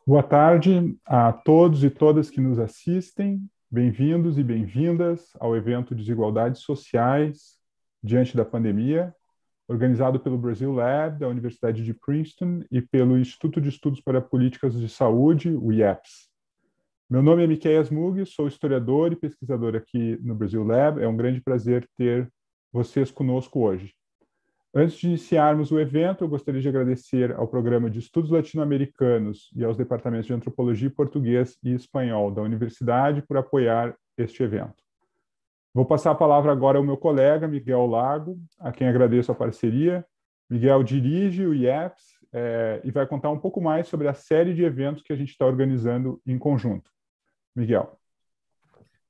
Boa tarde a todos e todas que nos assistem. Bem-vindos e bem-vindas ao evento Desigualdades Sociais diante da pandemia, organizado pelo Brasil Lab, da Universidade de Princeton e pelo Instituto de Estudos para Políticas de Saúde, o IEPS. Meu nome é Miqueias Mug, sou historiador e pesquisador aqui no Brasil Lab. É um grande prazer ter vocês conosco hoje. Antes de iniciarmos o evento, eu gostaria de agradecer ao Programa de Estudos Latino-Americanos e aos departamentos de Antropologia, Português e Espanhol da Universidade por apoiar este evento. Vou passar a palavra agora ao meu colega, Miguel Lago, a quem agradeço a parceria. Miguel dirige o IEPS e vai contar um pouco mais sobre a série de eventos que a gente está organizando em conjunto. Miguel.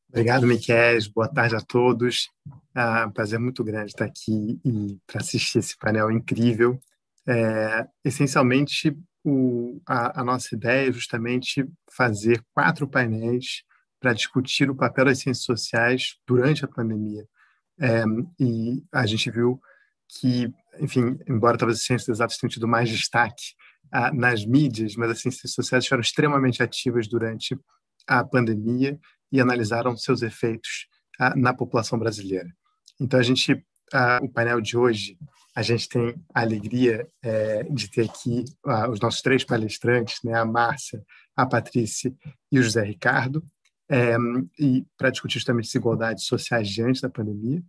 Obrigado, Miquel. Boa tarde a todos. Um prazer muito grande estar aqui e para assistir esse painel incrível. Essencialmente, a nossa ideia é justamente fazer 4 painéis para discutir o papel das ciências sociais durante a pandemia. E a gente viu que, enfim, embora talvez as ciências exatas tenham tido mais destaque nas mídias, mas as ciências sociais foram extremamente ativas durante a pandemia e analisaram seus efeitos na população brasileira. Então, o painel de hoje, a gente tem a alegria de ter aqui os nossos 3 palestrantes, né, a Márcia, a Patrícia e o José Ricardo, e para discutir justamente desigualdades sociais diante da pandemia.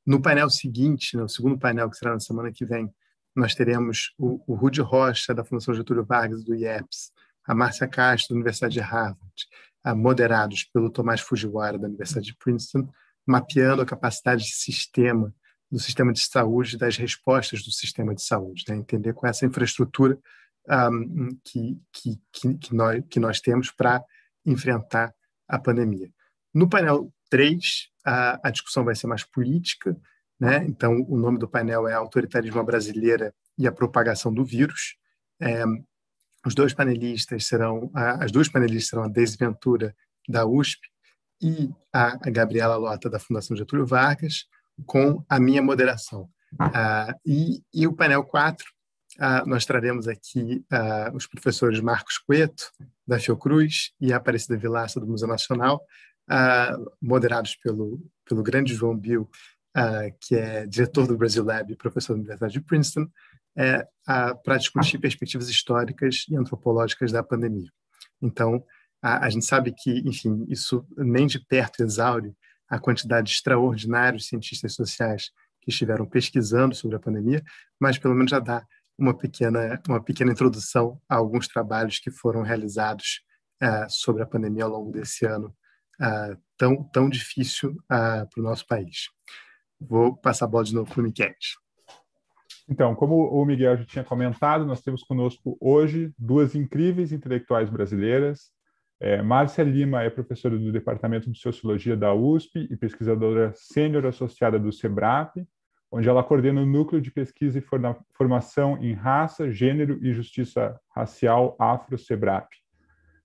No painel seguinte, no segundo painel, que será na semana que vem, nós teremos o Rudy Rocha, da Fundação Getúlio Vargas, do IEPS, a Márcia Castro, da Universidade de Harvard, moderados pelo Tomás Fujiwara, da Universidade de Princeton, mapeando a capacidade do sistema de saúde, das respostas do sistema de saúde, né? Entender com essa infraestrutura que nós temos para enfrentar a pandemia. No painel 3, a discussão vai ser mais política, né? Então, o nome do painel é Autoritarismo Brasileira e a Propagação do Vírus. As duas panelistas serão a Deise Ventura, da USP, e a Gabriela Lota, da Fundação Getúlio Vargas, com a minha moderação. E o painel 4, nós traremos aqui os professores Marcos Cueto, da Fiocruz, e a Aparecida Vilaça, do Museu Nacional, moderados pelo grande João Bill, que é diretor do Brasil Lab e professor da Universidade de Princeton, para discutir perspectivas históricas e antropológicas da pandemia. Então, a gente sabe que, enfim, isso nem de perto exaure a quantidade extraordinária de cientistas sociais que estiveram pesquisando sobre a pandemia, mas pelo menos já dá uma pequena introdução a alguns trabalhos que foram realizados sobre a pandemia ao longo desse ano tão difícil para o nosso país. Vou passar a bola de novo para o Miquel. Então, como o Miguel já tinha comentado, nós temos conosco hoje 2 incríveis intelectuais brasileiras. Márcia Lima é professora do Departamento de Sociologia da USP e pesquisadora sênior associada do SEBRAP, onde ela coordena o Núcleo de Pesquisa e Formação em Raça, Gênero e Justiça Racial Afro-SEBRAP.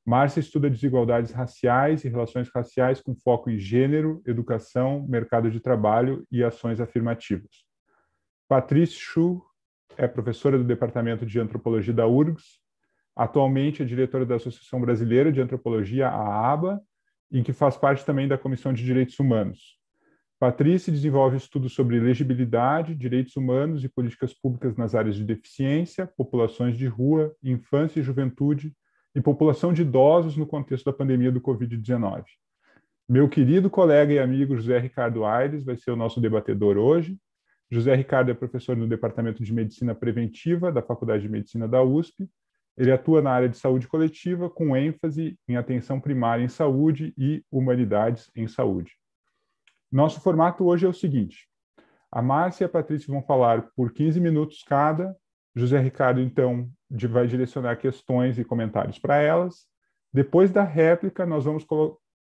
Márcia estuda desigualdades raciais e relações raciais com foco em gênero, educação, mercado de trabalho e ações afirmativas. Patrícia Chu é professora do Departamento de Antropologia da URGS, atualmente é diretora da Associação Brasileira de Antropologia, a ABA, em que faz parte também da Comissão de Direitos Humanos. Patrícia desenvolve estudos sobre legibilidade, direitos humanos e políticas públicas nas áreas de deficiência, populações de rua, infância e juventude e população de idosos no contexto da pandemia do Covid-19. Meu querido colega e amigo José Ricardo Aires vai ser o nosso debatedor hoje. José Ricardo é professor no Departamento de Medicina Preventiva da Faculdade de Medicina da USP. Ele atua na área de saúde coletiva, com ênfase em atenção primária em saúde e humanidades em saúde. Nosso formato hoje é o seguinte: a Márcia e a Patrícia vão falar por 15 minutos cada. José Ricardo, então, vai direcionar questões e comentários para elas. Depois da réplica, nós vamos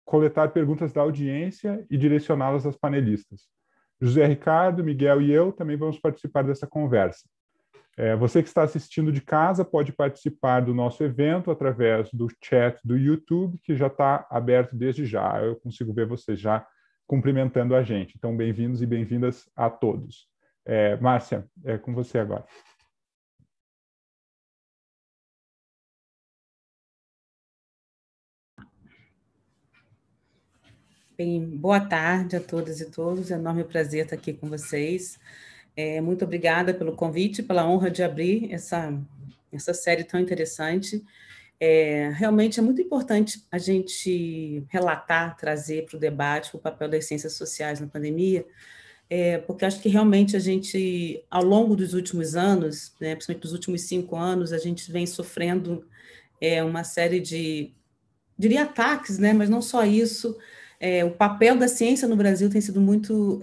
coletar perguntas da audiência e direcioná-las às panelistas. José Ricardo, Miguel e eu também vamos participar dessa conversa. Você que está assistindo de casa pode participar do nosso evento através do chat do YouTube, que já está aberto desde já. Eu consigo ver vocês já cumprimentando a gente. Então, bem-vindos e bem-vindas a todos. Márcia, é com você agora. Bem, boa tarde a todas e todos, é um enorme prazer estar aqui com vocês. Muito obrigada pelo convite, pela honra de abrir essa série tão interessante. Realmente é muito importante a gente relatar, trazer para o debate o papel das ciências sociais na pandemia, porque acho que realmente a gente, ao longo dos últimos anos, né, principalmente dos últimos 5 anos, a gente vem sofrendo uma série de, diria, ataques, né, mas não só isso. O papel da ciência no Brasil tem sido muito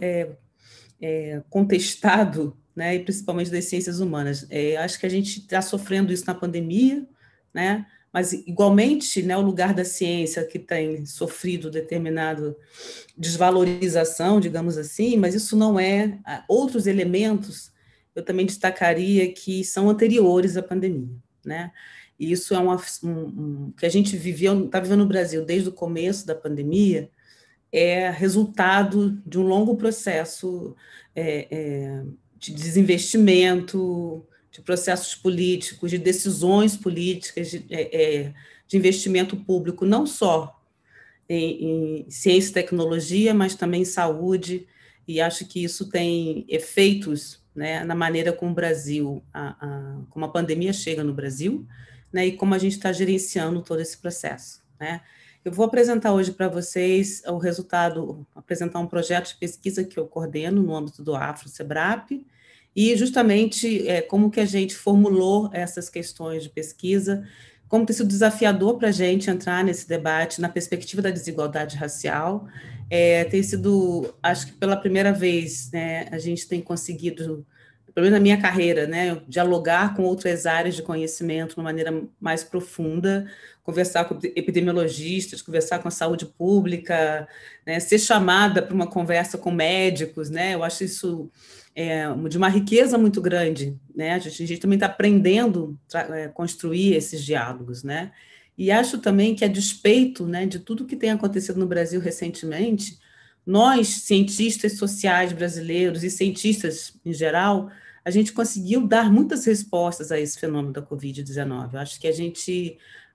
contestado, né, e principalmente das ciências humanas. Acho que a gente está sofrendo isso na pandemia, né, mas igualmente, né, o lugar da ciência que tem sofrido determinado desvalorização, digamos assim, mas isso não é outros elementos. Eu também destacaria que são anteriores à pandemia, né? E isso é que a gente está vivendo no Brasil desde o começo da pandemia, é resultado de um longo processo de desinvestimento, de processos políticos, de decisões políticas, de investimento público, não só em ciência e tecnologia, mas também em saúde, e acho que isso tem efeitos, né, na maneira como o Brasil, como a pandemia chega no Brasil, né, e como a gente está gerenciando todo esse processo, né. Eu vou apresentar hoje para vocês o resultado, apresentar um projeto de pesquisa que eu coordeno no âmbito do Afro-Sebrap, e justamente como que a gente formulou essas questões de pesquisa, como tem sido desafiador para a gente entrar nesse debate na perspectiva da desigualdade racial. Tem sido, acho que pela primeira vez, né, a gente tem conseguido, pelo menos na minha carreira, né, dialogar com outras áreas de conhecimento de uma maneira mais profunda, conversar com epidemiologistas, conversar com a saúde pública, né, ser chamada para uma conversa com médicos, né, eu acho isso de uma riqueza muito grande, né? A gente também está aprendendo a construir esses diálogos, né? E acho também que, a despeito, né, de tudo que tem acontecido no Brasil recentemente, nós, cientistas sociais brasileiros e cientistas em geral, a gente conseguiu dar muitas respostas a esse fenômeno da Covid-19. Eu acho que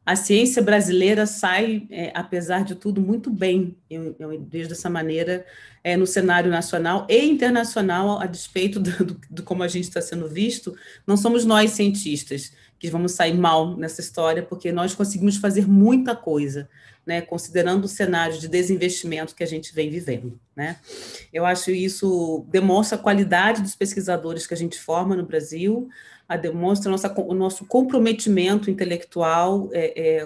a ciência brasileira sai, apesar de tudo, muito bem, eu vejo dessa maneira, no cenário nacional e internacional, a despeito do como a gente está sendo visto. Não somos nós, cientistas, que vamos sair mal nessa história, porque nós conseguimos fazer muita coisa, né, considerando o cenário de desinvestimento que a gente vem vivendo, né. Eu acho isso demonstra a qualidade dos pesquisadores que a gente forma no Brasil, demonstra o nosso comprometimento intelectual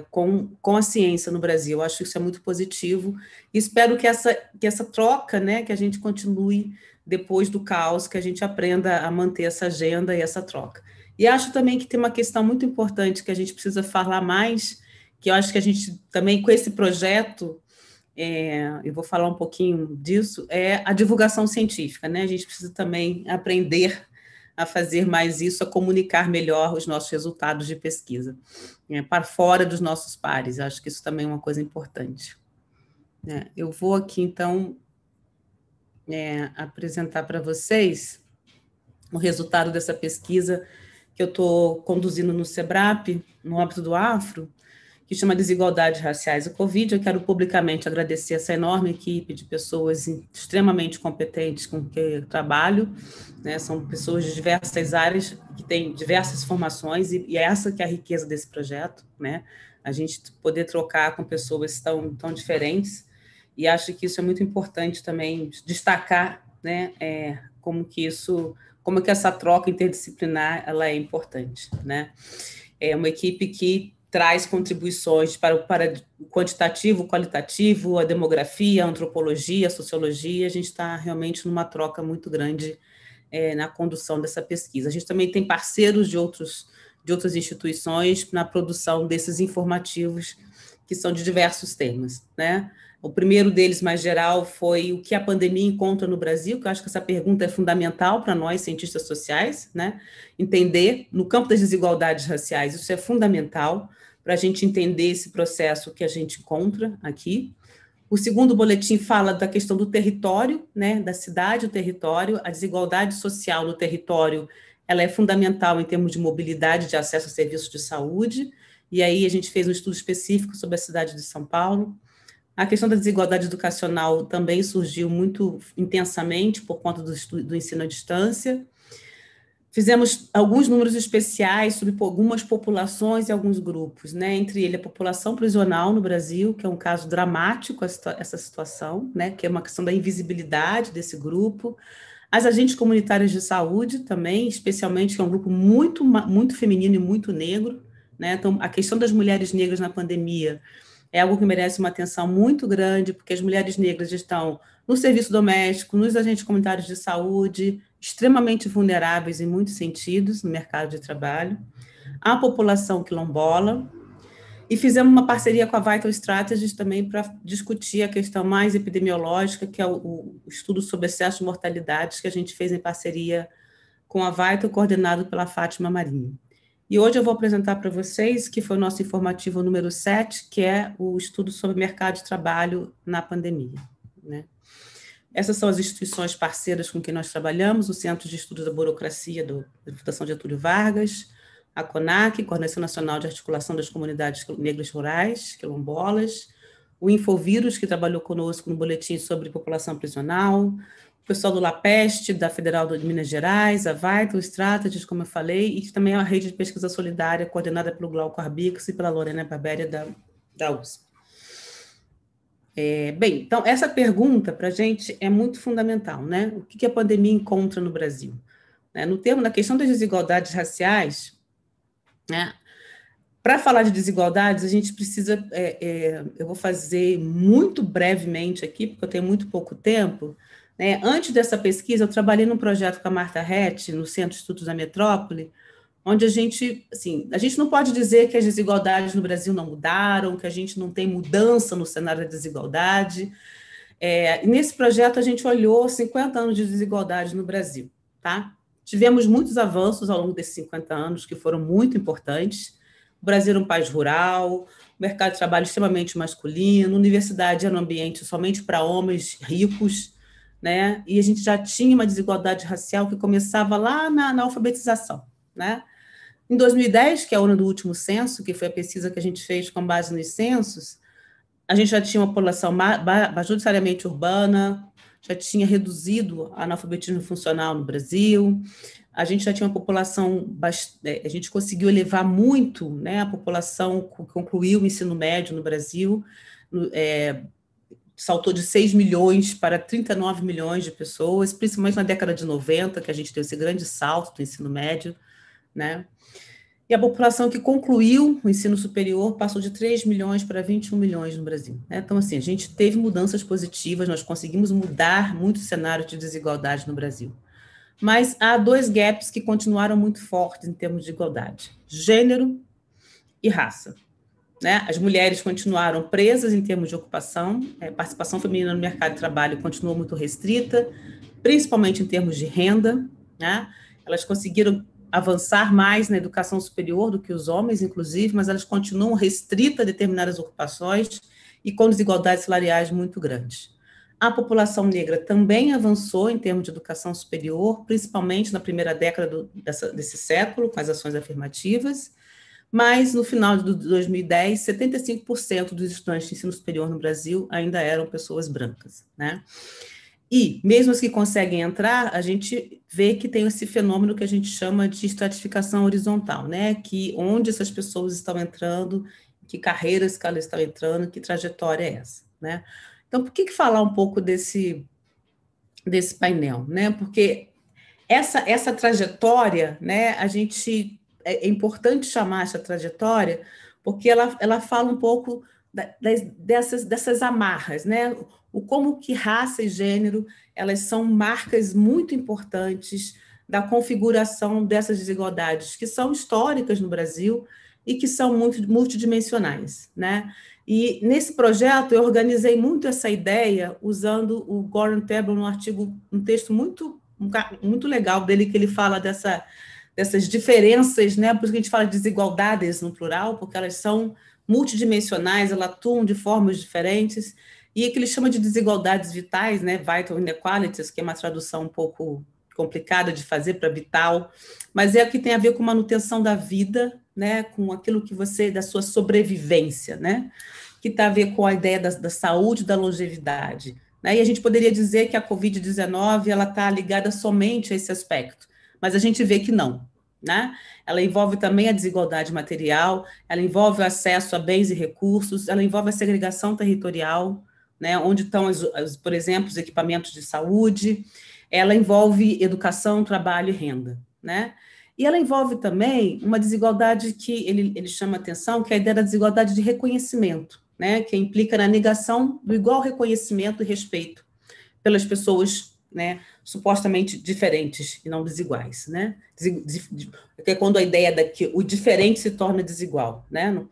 com a ciência no Brasil. Eu acho que isso é muito positivo e espero que essa troca, né, que a gente continue depois do caos, que a gente aprenda a manter essa agenda e essa troca. E acho também que tem uma questão muito importante que a gente precisa falar mais, que eu acho que a gente também, com esse projeto, eu vou falar um pouquinho disso, é a divulgação científica, né? A gente precisa também aprender a fazer mais isso, a comunicar melhor os nossos resultados de pesquisa, para fora dos nossos pares. Acho que isso também é uma coisa importante. Eu vou aqui, então, apresentar para vocês o resultado dessa pesquisa que eu estou conduzindo no SEBRAP, no âmbito do Afro, que chama Desigualdades Raciais e Covid. Eu quero publicamente agradecer essa enorme equipe de pessoas extremamente competentes com que eu trabalho, né? São pessoas de diversas áreas, que têm diversas formações, e essa que é a riqueza desse projeto, né? A gente poder trocar com pessoas tão diferentes, e acho que isso é muito importante também destacar, né? Como que essa troca interdisciplinar ela é importante, né? É uma equipe que traz contribuições para o quantitativo, o qualitativo, a demografia, a antropologia, a sociologia. A gente está realmente numa troca muito grande na condução dessa pesquisa. A gente também tem parceiros de outras instituições na produção desses informativos, que são de diversos temas, né? O primeiro deles, mais geral, foi o que a pandemia encontra no Brasil, que eu acho que essa pergunta é fundamental para nós, cientistas sociais, né? Entender, no campo das desigualdades raciais, isso é fundamental para a gente entender esse processo que a gente encontra aqui. O segundo boletim fala da questão do território, né? Da cidade, o território, a desigualdade social no território, ela é fundamental em termos de mobilidade, de acesso a serviços de saúde, e aí a gente fez um estudo específico sobre a cidade de São Paulo. A questão da desigualdade educacional também surgiu muito intensamente por conta do ensino à distância. Fizemos alguns números especiais sobre algumas populações e alguns grupos, né? Entre eles a população prisional no Brasil, que é um caso dramático essa situação, né? Que é uma questão da invisibilidade desse grupo. As agentes comunitárias de saúde também, especialmente, que é um grupo muito feminino e muito negro, né? Então, a questão das mulheres negras na pandemia é algo que merece uma atenção muito grande, porque as mulheres negras estão no serviço doméstico, nos agentes comunitários de saúde, extremamente vulneráveis em muitos sentidos no mercado de trabalho. A população quilombola, e fizemos uma parceria com a Vital Strategies também para discutir a questão mais epidemiológica, que é o estudo sobre excesso de mortalidades que a gente fez em parceria com a Vital, coordenado pela Fátima Marinho. E hoje eu vou apresentar para vocês, que foi o nosso informativo número 7, que é o estudo sobre mercado de trabalho na pandemia, né? Essas são as instituições parceiras com quem nós trabalhamos: o Centro de Estudos da Burocracia da Fundação Getúlio Vargas, a CONAC, Coordenação Nacional de Articulação das Comunidades Negras Rurais, quilombolas, o Infovírus, que trabalhou conosco no boletim sobre população prisional, o pessoal do LAPEST, da Federal de Minas Gerais, a Vital Strategies, como eu falei, e também a Rede de Pesquisa Solidária, coordenada pelo Glauco Arbix e pela Lorena Barbéria, da USP. Bem, então, essa pergunta para a gente é muito fundamental, né? O que a pandemia encontra no Brasil? Na questão das desigualdades raciais, né? Para falar de desigualdades, a gente precisa, eu vou fazer muito brevemente aqui, porque eu tenho muito pouco tempo, né? Antes dessa pesquisa, eu trabalhei num projeto com a Marta Rett, no Centro de Estudos da Metrópole, onde a gente não pode dizer que as desigualdades no Brasil não mudaram, que a gente não tem mudança no cenário da desigualdade. E nesse projeto, a gente olhou 50 anos de desigualdade no Brasil, tá? Tivemos muitos avanços ao longo desses 50 anos, que foram muito importantes. O Brasil era um país rural, o mercado de trabalho extremamente masculino, a universidade era um ambiente somente para homens ricos, né? E a gente já tinha uma desigualdade racial que começava lá na alfabetização, né? Em 2010, que é o ano do último censo, que foi a pesquisa que a gente fez com base nos censos, a gente já tinha uma população majoritariamente urbana, já tinha reduzido o analfabetismo funcional no Brasil, a gente já tinha uma população, a gente conseguiu elevar muito, né, a população que concluiu o ensino médio no Brasil, saltou de 6 milhões para 39 milhões de pessoas, principalmente na década de 90, que a gente teve esse grande salto do ensino médio, né? E a população que concluiu o ensino superior passou de 3 milhões para 21 milhões no Brasil, né? Então, assim, a gente teve mudanças positivas, nós conseguimos mudar muito o cenário de desigualdade no Brasil. Mas há dois gaps que continuaram muito fortes em termos de igualdade: gênero e raça, né? As mulheres continuaram presas em termos de ocupação, a participação feminina no mercado de trabalho continuou muito restrita, principalmente em termos de renda, né? Elas conseguiram avançar mais na educação superior do que os homens, inclusive, mas elas continuam restritas a determinadas ocupações e com desigualdades salariais muito grandes. A população negra também avançou em termos de educação superior, principalmente na primeira década desse século, com as ações afirmativas, mas no final de 2010, 75% dos estudantes de ensino superior no Brasil ainda eram pessoas brancas, né? E, mesmo os que conseguem entrar, a gente vê que tem esse fenômeno que a gente chama de estratificação horizontal, né? Que onde essas pessoas estão entrando, que carreiras que elas estão entrando, que trajetória é essa, né? Então, por que falar um pouco desse painel, né? Porque essa trajetória, né? É importante chamar essa trajetória, porque ela fala um pouco dessas amarras, né? Como que raça e gênero, elas são marcas muito importantes da configuração dessas desigualdades, que são históricas no Brasil e que são multidimensionais, né? E nesse projeto eu organizei muito essa ideia usando o Goran Tebel um texto muito legal dele, que ele fala dessas diferenças, né? Por isso que a gente fala de desigualdades no plural, porque elas são multidimensionais, elas atuam de formas diferentes, e que ele chama de desigualdades vitais, né? Vital inequalities, que é uma tradução um pouco complicada de fazer para vital, mas é o que tem a ver com manutenção da vida, né? Com aquilo que da sua sobrevivência, né? que está a ver com a ideia da saúde e da longevidade, né? E a gente poderia dizer que a Covid-19 ela está ligada somente a esse aspecto, mas a gente vê que não, né? Ela envolve também a desigualdade material, ela envolve o acesso a bens e recursos, ela envolve a segregação territorial, né? Onde estão, por exemplo, os equipamentos de saúde, ela envolve educação, trabalho e renda, né? E ela envolve também uma desigualdade que ele chama atenção, que é a ideia da desigualdade de reconhecimento, né? Que implica na negação do igual reconhecimento e respeito pelas pessoas, né, supostamente diferentes e não desiguais, né? Que é quando a ideia de que o diferente se torna desigual, né?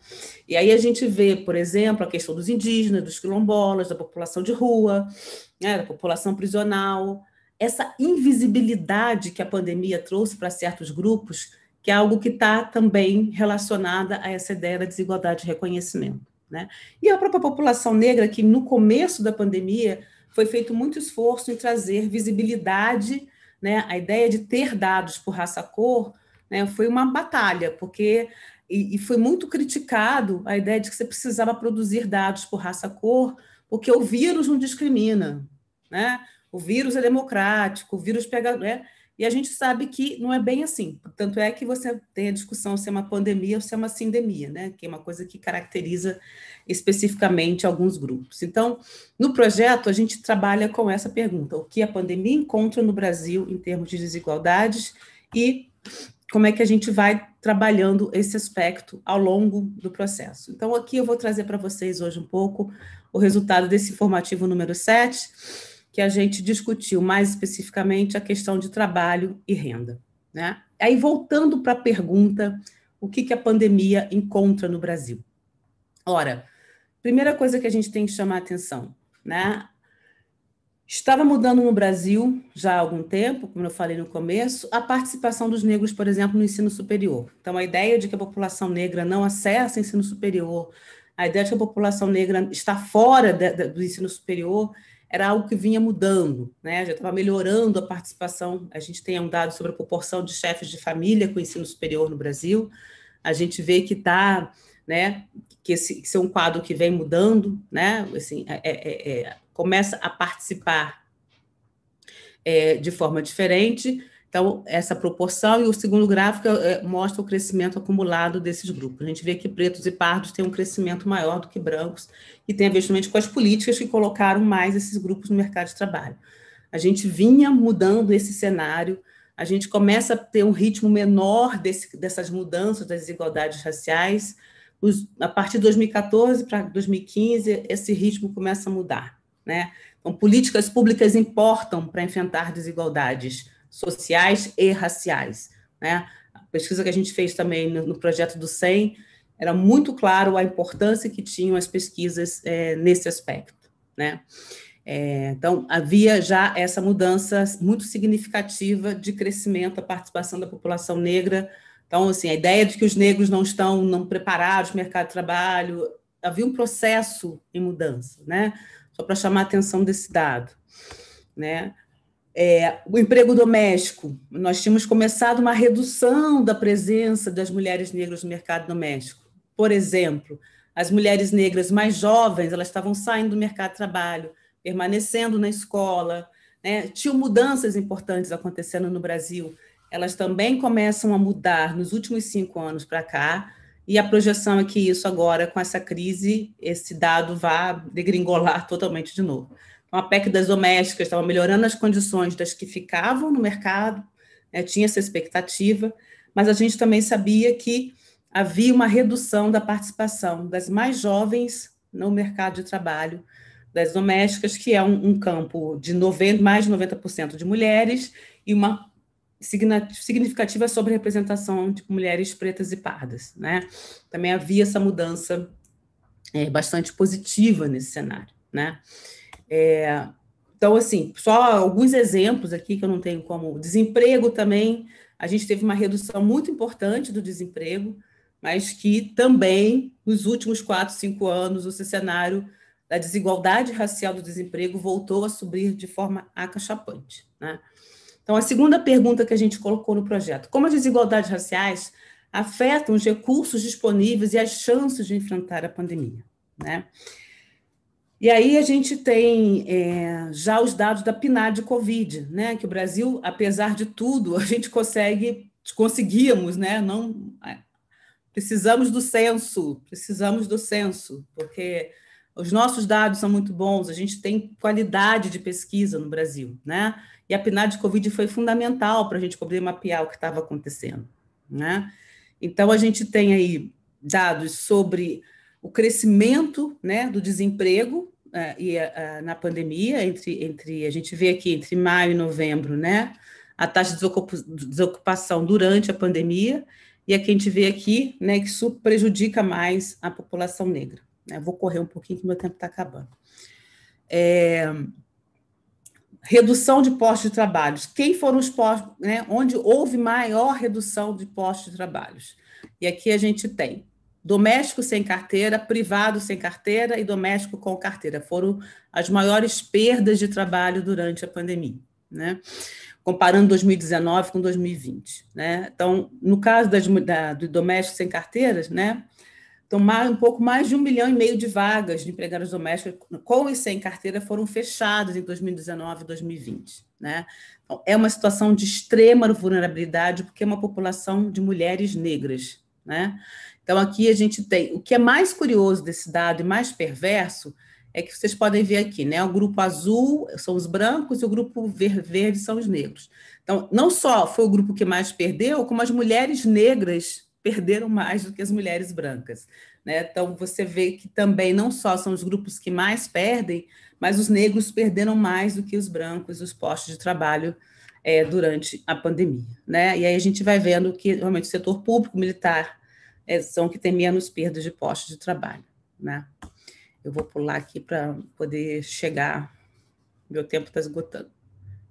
E aí a gente vê, por exemplo, a questão dos indígenas, dos quilombolas, da população de rua, né, da população prisional, essa invisibilidade que a pandemia trouxe para certos grupos, que é algo que está também relacionada a essa ideia da desigualdade de reconhecimento, né? E a própria população negra, que no começo da pandemia foi feito muito esforço em trazer visibilidade, né? A ideia de ter dados por raça-cor, né, foi uma batalha, porque e foi muito criticado a ideia de que você precisava produzir dados por raça-cor, porque o vírus não discrimina, né? O vírus é democrático, o vírus pega, né? E a gente sabe que não é bem assim. Tanto é que você tem a discussão se é uma pandemia ou se é uma sindemia, né? Que é uma coisa que caracteriza especificamente alguns grupos. Então, no projeto, a gente trabalha com essa pergunta: o que a pandemia encontra no Brasil em termos de desigualdades e como é que a gente vai trabalhando esse aspecto ao longo do processo. Então, aqui eu vou trazer para vocês hoje um pouco o resultado desse informativo número 7, que a gente discutiu mais especificamente a questão de trabalho e renda, né? Aí, voltando para a pergunta, o que a pandemia encontra no Brasil? Ora, primeira coisa que a gente tem que chamar a atenção, né? Estava mudando no Brasil já há algum tempo, como eu falei no começo, a participação dos negros, por exemplo, no ensino superior. Então, a ideia de que a população negra não acessa ensino superior, a ideia de que a população negra está fora do ensino superior, era algo que vinha mudando, né? Já estava melhorando a participação. A gente tem um dado sobre a proporção de chefes de família com ensino superior no Brasil. A gente vê que está, né, que esse é um quadro que vem mudando, né? Assim, começa a participar de forma diferente. Então, essa proporção, e o segundo gráfico mostra o crescimento acumulado desses grupos. A gente vê que pretos e pardos têm um crescimento maior do que brancos, e tem a ver justamente com as políticas que colocaram mais esses grupos no mercado de trabalho. A gente vinha mudando esse cenário, a gente começa a ter um ritmo menor dessas mudanças das desigualdades raciais. A partir de 2014 para 2015, esse ritmo começa a mudar, né? Então, políticas públicas importam para enfrentar desigualdades sociais e raciais, né? A pesquisa que a gente fez também no projeto do SEM era muito claro a importância que tinham as pesquisas nesse aspecto, né? Então, havia já essa mudança muito significativa de crescimento da participação da população negra. Então, assim, a ideia de que os negros não estão preparados para o mercado de trabalho, havia um processo em mudança, né? Só para chamar a atenção desse dado, né? O emprego doméstico, nós tínhamos começado uma redução da presença das mulheres negras no mercado doméstico. Por exemplo, as mulheres negras mais jovens, elas estavam saindo do mercado de trabalho, permanecendo na escola, né? Tinham mudanças importantes acontecendo no Brasil. Elas também começam a mudar nos últimos 5 anos para cá, e a projeção é que isso agora, com essa crise, esse dado vá degringolar totalmente de novo. Então, a PEC das domésticas estava melhorando as condições das que ficavam no mercado, né, tinha essa expectativa, mas a gente também sabia que havia uma redução da participação das mais jovens no mercado de trabalho, das domésticas, que é um campo de mais de 90% de mulheres, e uma significativa sobre-representação de mulheres pretas e pardas, né? Também havia essa mudança bastante positiva nesse cenário, né? Então, assim, só alguns exemplos aqui que eu não tenho como. Desemprego também, a gente teve uma redução muito importante do desemprego, mas que também, nos últimos 4, 5 anos, o cenário da desigualdade racial do desemprego voltou a subir de forma acachapante, né? Então, a segunda pergunta que a gente colocou no projeto: como as desigualdades raciais afetam os recursos disponíveis e as chances de enfrentar a pandemia, né? E aí a gente tem já os dados da PNAD Covid, né? Que o Brasil, apesar de tudo, a gente conseguimos, né? Não precisamos do censo, porque os nossos dados são muito bons, a gente tem qualidade de pesquisa no Brasil, né? E a PNAD Covid foi fundamental para a gente poder mapear o que estava acontecendo, né? Então, a gente tem aí dados sobre o crescimento, né, do desemprego na pandemia, a gente vê aqui entre maio e novembro, né, a taxa de desocupação durante a pandemia, e aqui a gente vê aqui, né, que isso prejudica mais a população negra. Né? Vou correr um pouquinho, que meu tempo está acabando. Redução de postos de trabalho. Quem foram os postos, né, onde houve maior redução de postos de trabalho? E aqui a gente tem doméstico sem carteira, privado sem carteira e doméstico com carteira. Foram as maiores perdas de trabalho durante a pandemia, né? Comparando 2019 com 2020. Né? Então, no caso do doméstico sem carteiras, né, então, um pouco mais de 1,5 milhão de vagas de empregadas domésticas com e sem carteira foram fechadas em 2019 e 2020. Né? Então, é uma situação de extrema vulnerabilidade, porque é uma população de mulheres negras. Né? Então, aqui a gente tem... O que é mais curioso desse dado e mais perverso é que vocês podem ver aqui, né? O grupo azul são os brancos e o grupo verde são os negros. Então, não só foi o grupo que mais perdeu, como as mulheres negras perderam mais do que as mulheres brancas. Né? Então, você vê que também não só são os grupos que mais perdem, mas os negros perderam mais do que os brancos, os postos de trabalho durante a pandemia. Né? E aí a gente vai vendo que, realmente, o setor público militar são que tem menos perdas de postos de trabalho. Né? Eu vou pular aqui para poder chegar... Meu tempo está esgotando.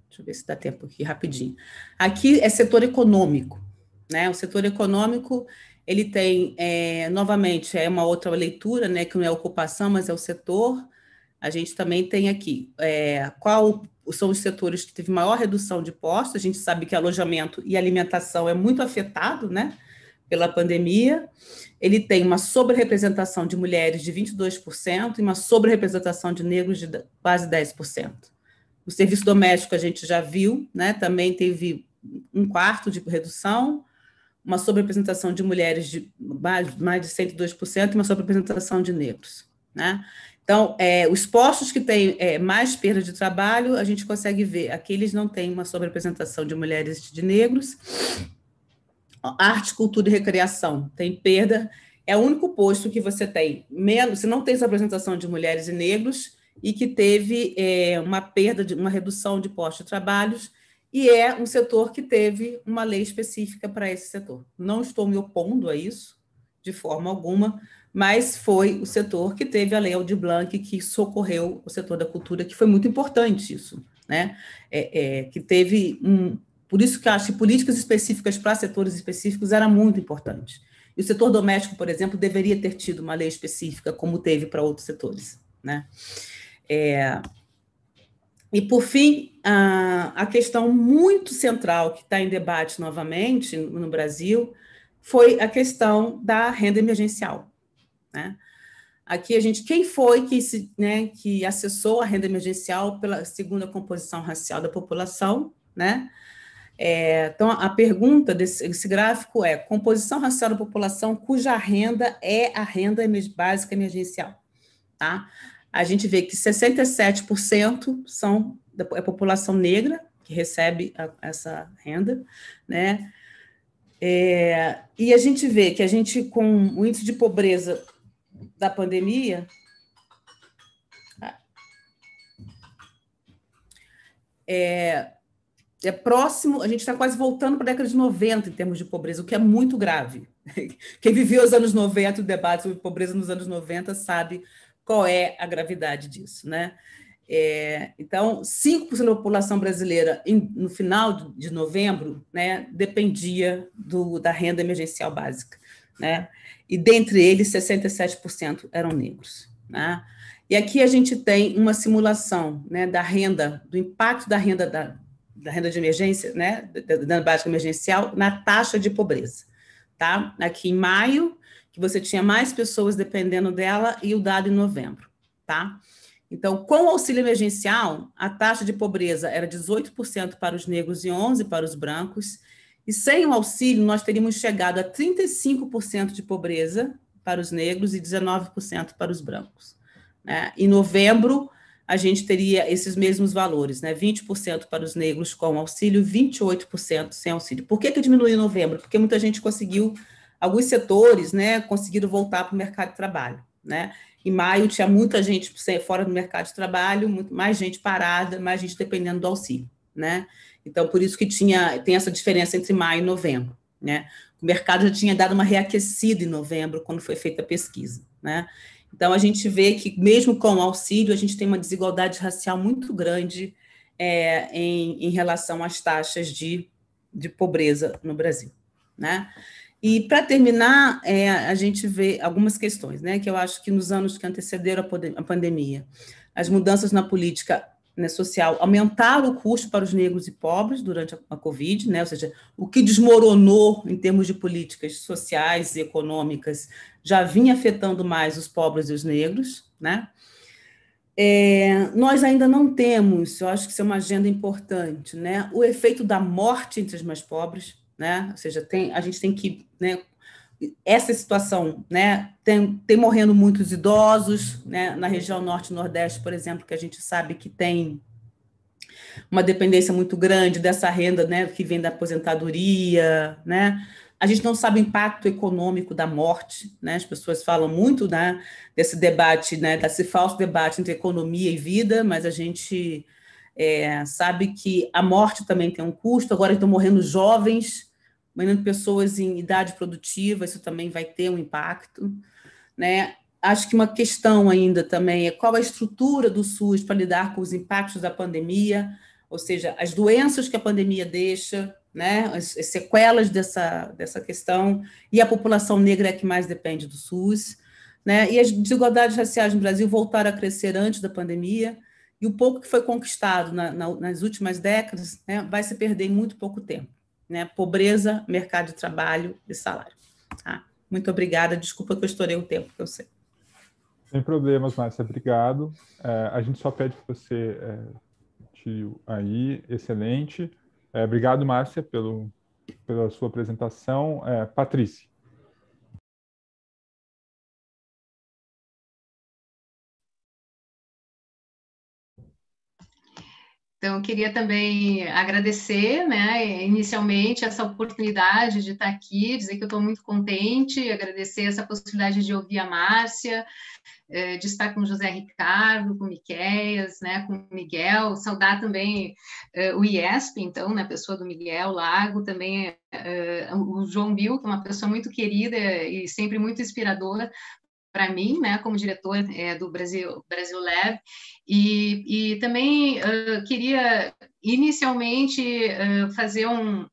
Deixa eu ver se dá tempo aqui, rapidinho. Aqui é setor econômico. Né? O setor econômico, ele tem, novamente, uma outra leitura, né, que não é ocupação, mas é o setor. A gente também tem aqui qual são os setores que teve maior redução de postos. A gente sabe que alojamento e alimentação é muito afetado, né, pela pandemia. Ele tem uma sobre-representação de mulheres de 22% e uma sobre-representação de negros de quase 10%. O serviço doméstico a gente já viu, né, também teve 1/4 de redução, uma sobre-representação de mulheres de mais de 102% e uma sobre-representação de negros. Né? Então, os postos que têm mais perda de trabalho, a gente consegue ver, aqueles não têm uma sobre-representação de mulheres e de negros. Arte, cultura e recreação tem perda, é o único posto que você tem menos, se não tem sobre-representação de mulheres e negros, e que teve uma redução de postos de trabalhos, e é um setor que teve uma lei específica para esse setor. Não estou me opondo a isso, de forma alguma, mas foi o setor que teve a Lei Aldir Blanc, que socorreu o setor da cultura, que foi muito importante isso, né? Que teve por isso que eu acho que políticas específicas para setores específicos era muito importante. E o setor doméstico, por exemplo, deveria ter tido uma lei específica, como teve para outros setores, né? E, por fim, a questão muito central que está em debate novamente no Brasil foi a questão da renda emergencial. Né? Aqui quem foi que acessou a renda emergencial segundo a composição racial da população? Né? Então, a pergunta desse gráfico é: composição racial da população cuja renda é a renda básica emergencial. Tá? A gente vê que 67% são da população negra que recebe essa renda, né? E a gente vê que com o índice de pobreza da pandemia, próximo, a gente está quase voltando para a década de 90 em termos de pobreza, o que é muito grave. Quem viveu os anos 90, o debate sobre pobreza nos anos 90, sabe qual é a gravidade disso, né? Então, 5% da população brasileira, no final de novembro, né, dependia da renda emergencial básica, né? E dentre eles, 67% eram negros, né? E aqui a gente tem uma simulação, né, do impacto da renda renda de emergência, né, da básica emergencial na taxa de pobreza, tá? Aqui em maio, que você tinha mais pessoas dependendo dela, e o dado em novembro, tá? Então, com o auxílio emergencial, a taxa de pobreza era 18% para os negros e 11% para os brancos, e sem o auxílio, nós teríamos chegado a 35% de pobreza para os negros e 19% para os brancos, né? Em novembro, a gente teria esses mesmos valores, né? 20% para os negros com auxílio, 28% sem auxílio. Por que diminuiu em novembro? Porque muita gente conseguiu, alguns setores, né, conseguiram voltar para o mercado de trabalho, né? Em maio tinha muita gente fora do mercado de trabalho, muito mais gente parada, mais gente dependendo do auxílio, né? Então, por isso que tem essa diferença entre maio e novembro, né? O mercado já tinha dado uma reaquecida em novembro, quando foi feita a pesquisa, né? Então, a gente vê que, mesmo com o auxílio, a gente tem uma desigualdade racial muito grande em relação às taxas de pobreza no Brasil, né? E, para terminar, a gente vê algumas questões, né, que eu acho que nos anos que antecederam a pandemia, as mudanças na política, né, social aumentaram o custo para os negros e pobres durante a Covid, né, ou seja, o que desmoronou em termos de políticas sociais e econômicas já vinha afetando mais os pobres e os negros, né? Nós ainda não temos, eu acho que isso é uma agenda importante, né, o efeito da morte entre os mais pobres, né? Ou seja, a gente tem que, né, essa situação, né, tem morrendo muitos idosos, né, na região norte e nordeste, por exemplo, que a gente sabe que tem uma dependência muito grande dessa renda, né, que vem da aposentadoria, né? A gente não sabe o impacto econômico da morte, né? As pessoas falam muito, né, desse debate, né, desse falso debate entre economia e vida, mas a gente sabe que a morte também tem um custo. Agora estão morrendo jovens, morrendo pessoas em idade produtiva, isso também vai ter um impacto, né? Acho que uma questão ainda também é qual a estrutura do SUS para lidar com os impactos da pandemia, ou seja, as doenças que a pandemia deixa, né, as sequelas dessa questão, e a população negra é a que mais depende do SUS, né? E as desigualdades raciais no Brasil voltaram a crescer antes da pandemia, e o pouco que foi conquistado nas últimas décadas, né, vai se perder em muito pouco tempo, né? Pobreza, mercado de trabalho e salário. Tá? Muito obrigada, desculpa que eu estourei o tempo, que eu sei. Sem problemas, Márcia, obrigado. A gente só pede que você tire aí, excelente. Obrigado, Márcia, pela sua apresentação. Patrícia. Então, eu queria também agradecer, né, inicialmente, essa oportunidade de estar aqui, dizer que eu estou muito contente, agradecer essa possibilidade de ouvir a Márcia, de estar com o José Ricardo, com o Miqueias, né, com o Miguel, saudar também o IESP, então, na pessoa do Miguel Lago, também o João Bill, que é uma pessoa muito querida e sempre muito inspiradora para mim, né, como diretor do Brasil Lab, e também queria inicialmente fazer um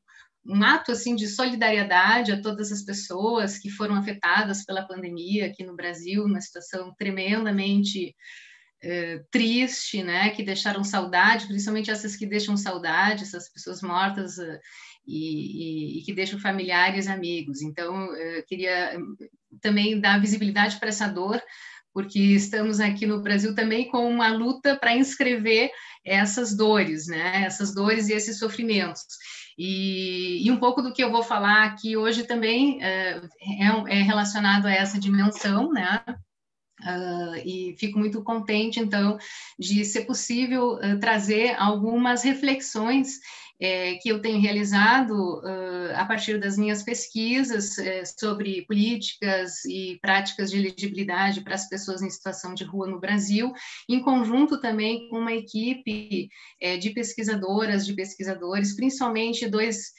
ato assim de solidariedade a todas as pessoas que foram afetadas pela pandemia aqui no Brasil, uma situação tremendamente triste, né, que deixaram saudade, principalmente essas que deixam saudade, essas pessoas mortas e que deixam familiares, amigos. Então, eu queria também dar visibilidade para essa dor, porque estamos aqui no Brasil também com uma luta para inscrever essas dores, né? Essas dores e esses sofrimentos. E um pouco do que eu vou falar aqui hoje também é relacionado a essa dimensão, né? E fico muito contente, então, de ser possível trazer algumas reflexões que eu tenho realizado a partir das minhas pesquisas sobre políticas e práticas de elegibilidade para as pessoas em situação de rua no Brasil, em conjunto também com uma equipe de pesquisadoras, de pesquisadores, principalmente dois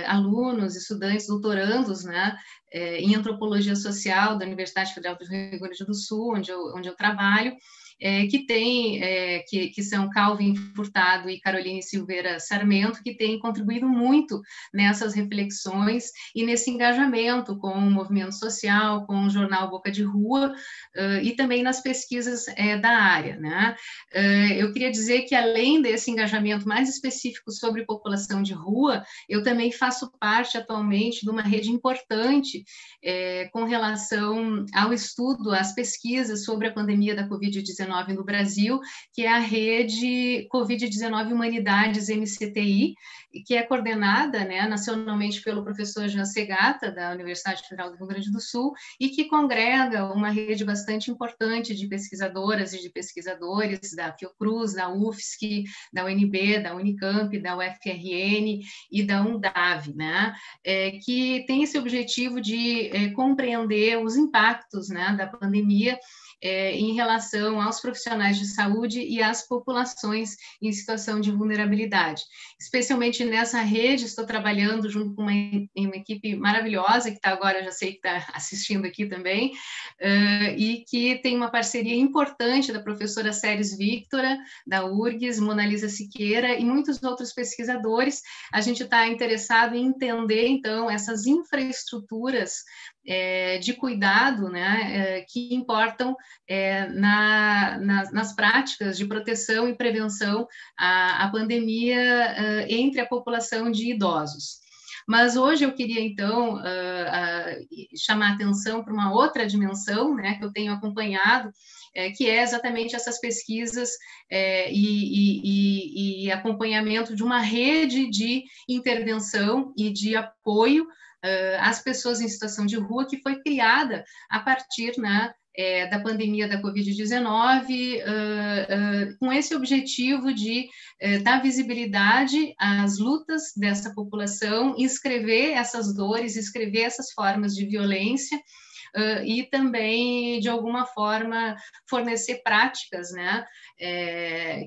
alunos, estudantes, doutorandos, né, em antropologia social da Universidade Federal do Rio Grande do Sul, onde eu trabalho, que são Calvin Furtado e Caroline Silveira Sarmento, que têm contribuído muito nessas reflexões e nesse engajamento com o movimento social, com o jornal Boca de Rua, e também nas pesquisas da área, né? Eu queria dizer que, além desse engajamento mais específico sobre população de rua, eu também faço parte atualmente de uma rede importante com relação ao estudo, às pesquisas sobre a pandemia da Covid-19 no Brasil, que é a rede Covid-19 Humanidades MCTI, que é coordenada, né, nacionalmente pelo professor Jean Segata, da Universidade Federal do Rio Grande do Sul, e que congrega uma rede bastante importante de pesquisadoras e de pesquisadores da Fiocruz, da UFSC, da UNB, da Unicamp, da UFRN e da UNDAV, né, que tem esse objetivo de compreender os impactos, né, da pandemia em relação aos profissionais de saúde e às populações em situação de vulnerabilidade. Especialmente nessa rede, estou trabalhando junto com uma equipe maravilhosa, que está agora, já sei que está assistindo aqui também, e que tem uma parceria importante da professora Séries Victora, da URGS, Mona Lisa Siqueira e muitos outros pesquisadores. A gente está interessado em entender, então, essas infraestruturas de cuidado, né, que importam nas práticas de proteção e prevenção à pandemia entre a população de idosos. Mas hoje eu queria, então, chamar a atenção para uma outra dimensão, né, que eu tenho acompanhado, que é exatamente essas pesquisas e acompanhamento de uma rede de intervenção e de apoio às pessoas em situação de rua, que foi criada a partir, né, da pandemia da Covid-19, com esse objetivo de dar visibilidade às lutas dessa população, escrever essas dores, escrever essas formas de violência, e também, de alguma forma, fornecer práticas, né,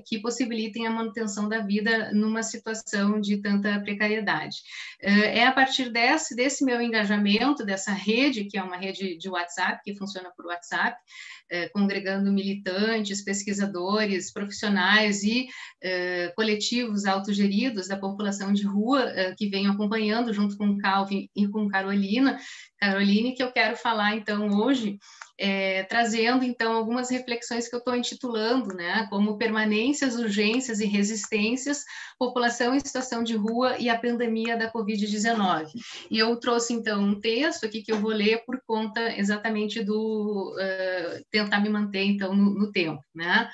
que possibilitem a manutenção da vida numa situação de tanta precariedade. É a partir desse meu engajamento, dessa rede, que é uma rede de WhatsApp, que funciona por WhatsApp, congregando militantes, pesquisadores, profissionais e coletivos autogeridos da população de rua, que venho acompanhando junto com Calvin e com Caroline, que eu quero falar, então, hoje, trazendo, então, algumas reflexões que eu estou intitulando, né, como Permanências, Urgências e Resistências, População em Situação de Rua e a Pandemia da Covid-19. E eu trouxe, então, um texto aqui que eu vou ler por conta exatamente do tentar me manter, então, no tempo, né?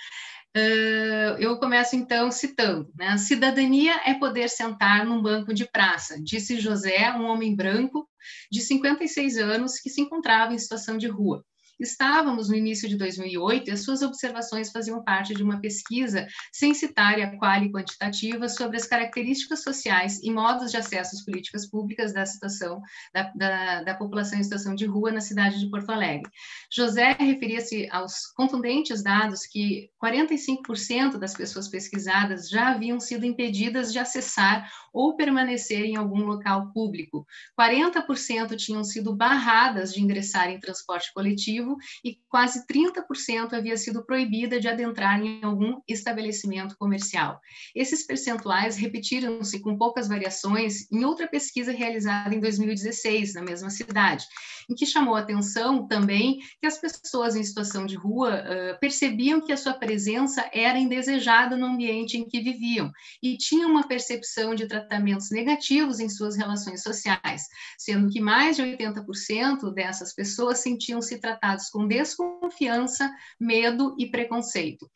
Eu começo, então, citando, né? Cidadania é poder sentar num banco de praça, disse José, um homem branco de 56 anos que se encontrava em situação de rua. Estávamos no início de 2008 e as suas observações faziam parte de uma pesquisa censitária qual e quantitativa sobre as características sociais e modos de acesso às políticas públicas da situação da população em situação de rua na cidade de Porto Alegre. José referia-se aos contundentes dados que 45% das pessoas pesquisadas já haviam sido impedidas de acessar ou permanecer em algum local público. 40% tinham sido barradas de ingressar em transporte coletivo e quase 30% havia sido proibida de adentrar em algum estabelecimento comercial. Esses percentuais repetiram-se com poucas variações em outra pesquisa realizada em 2016, na mesma cidade, em que chamou a atenção também que as pessoas em situação de rua percebiam que a sua presença era indesejada no ambiente em que viviam e tinham uma percepção de tratamentos negativos em suas relações sociais, sendo que mais de 80% dessas pessoas sentiam-se tratadas com desconfiança, medo e preconceito.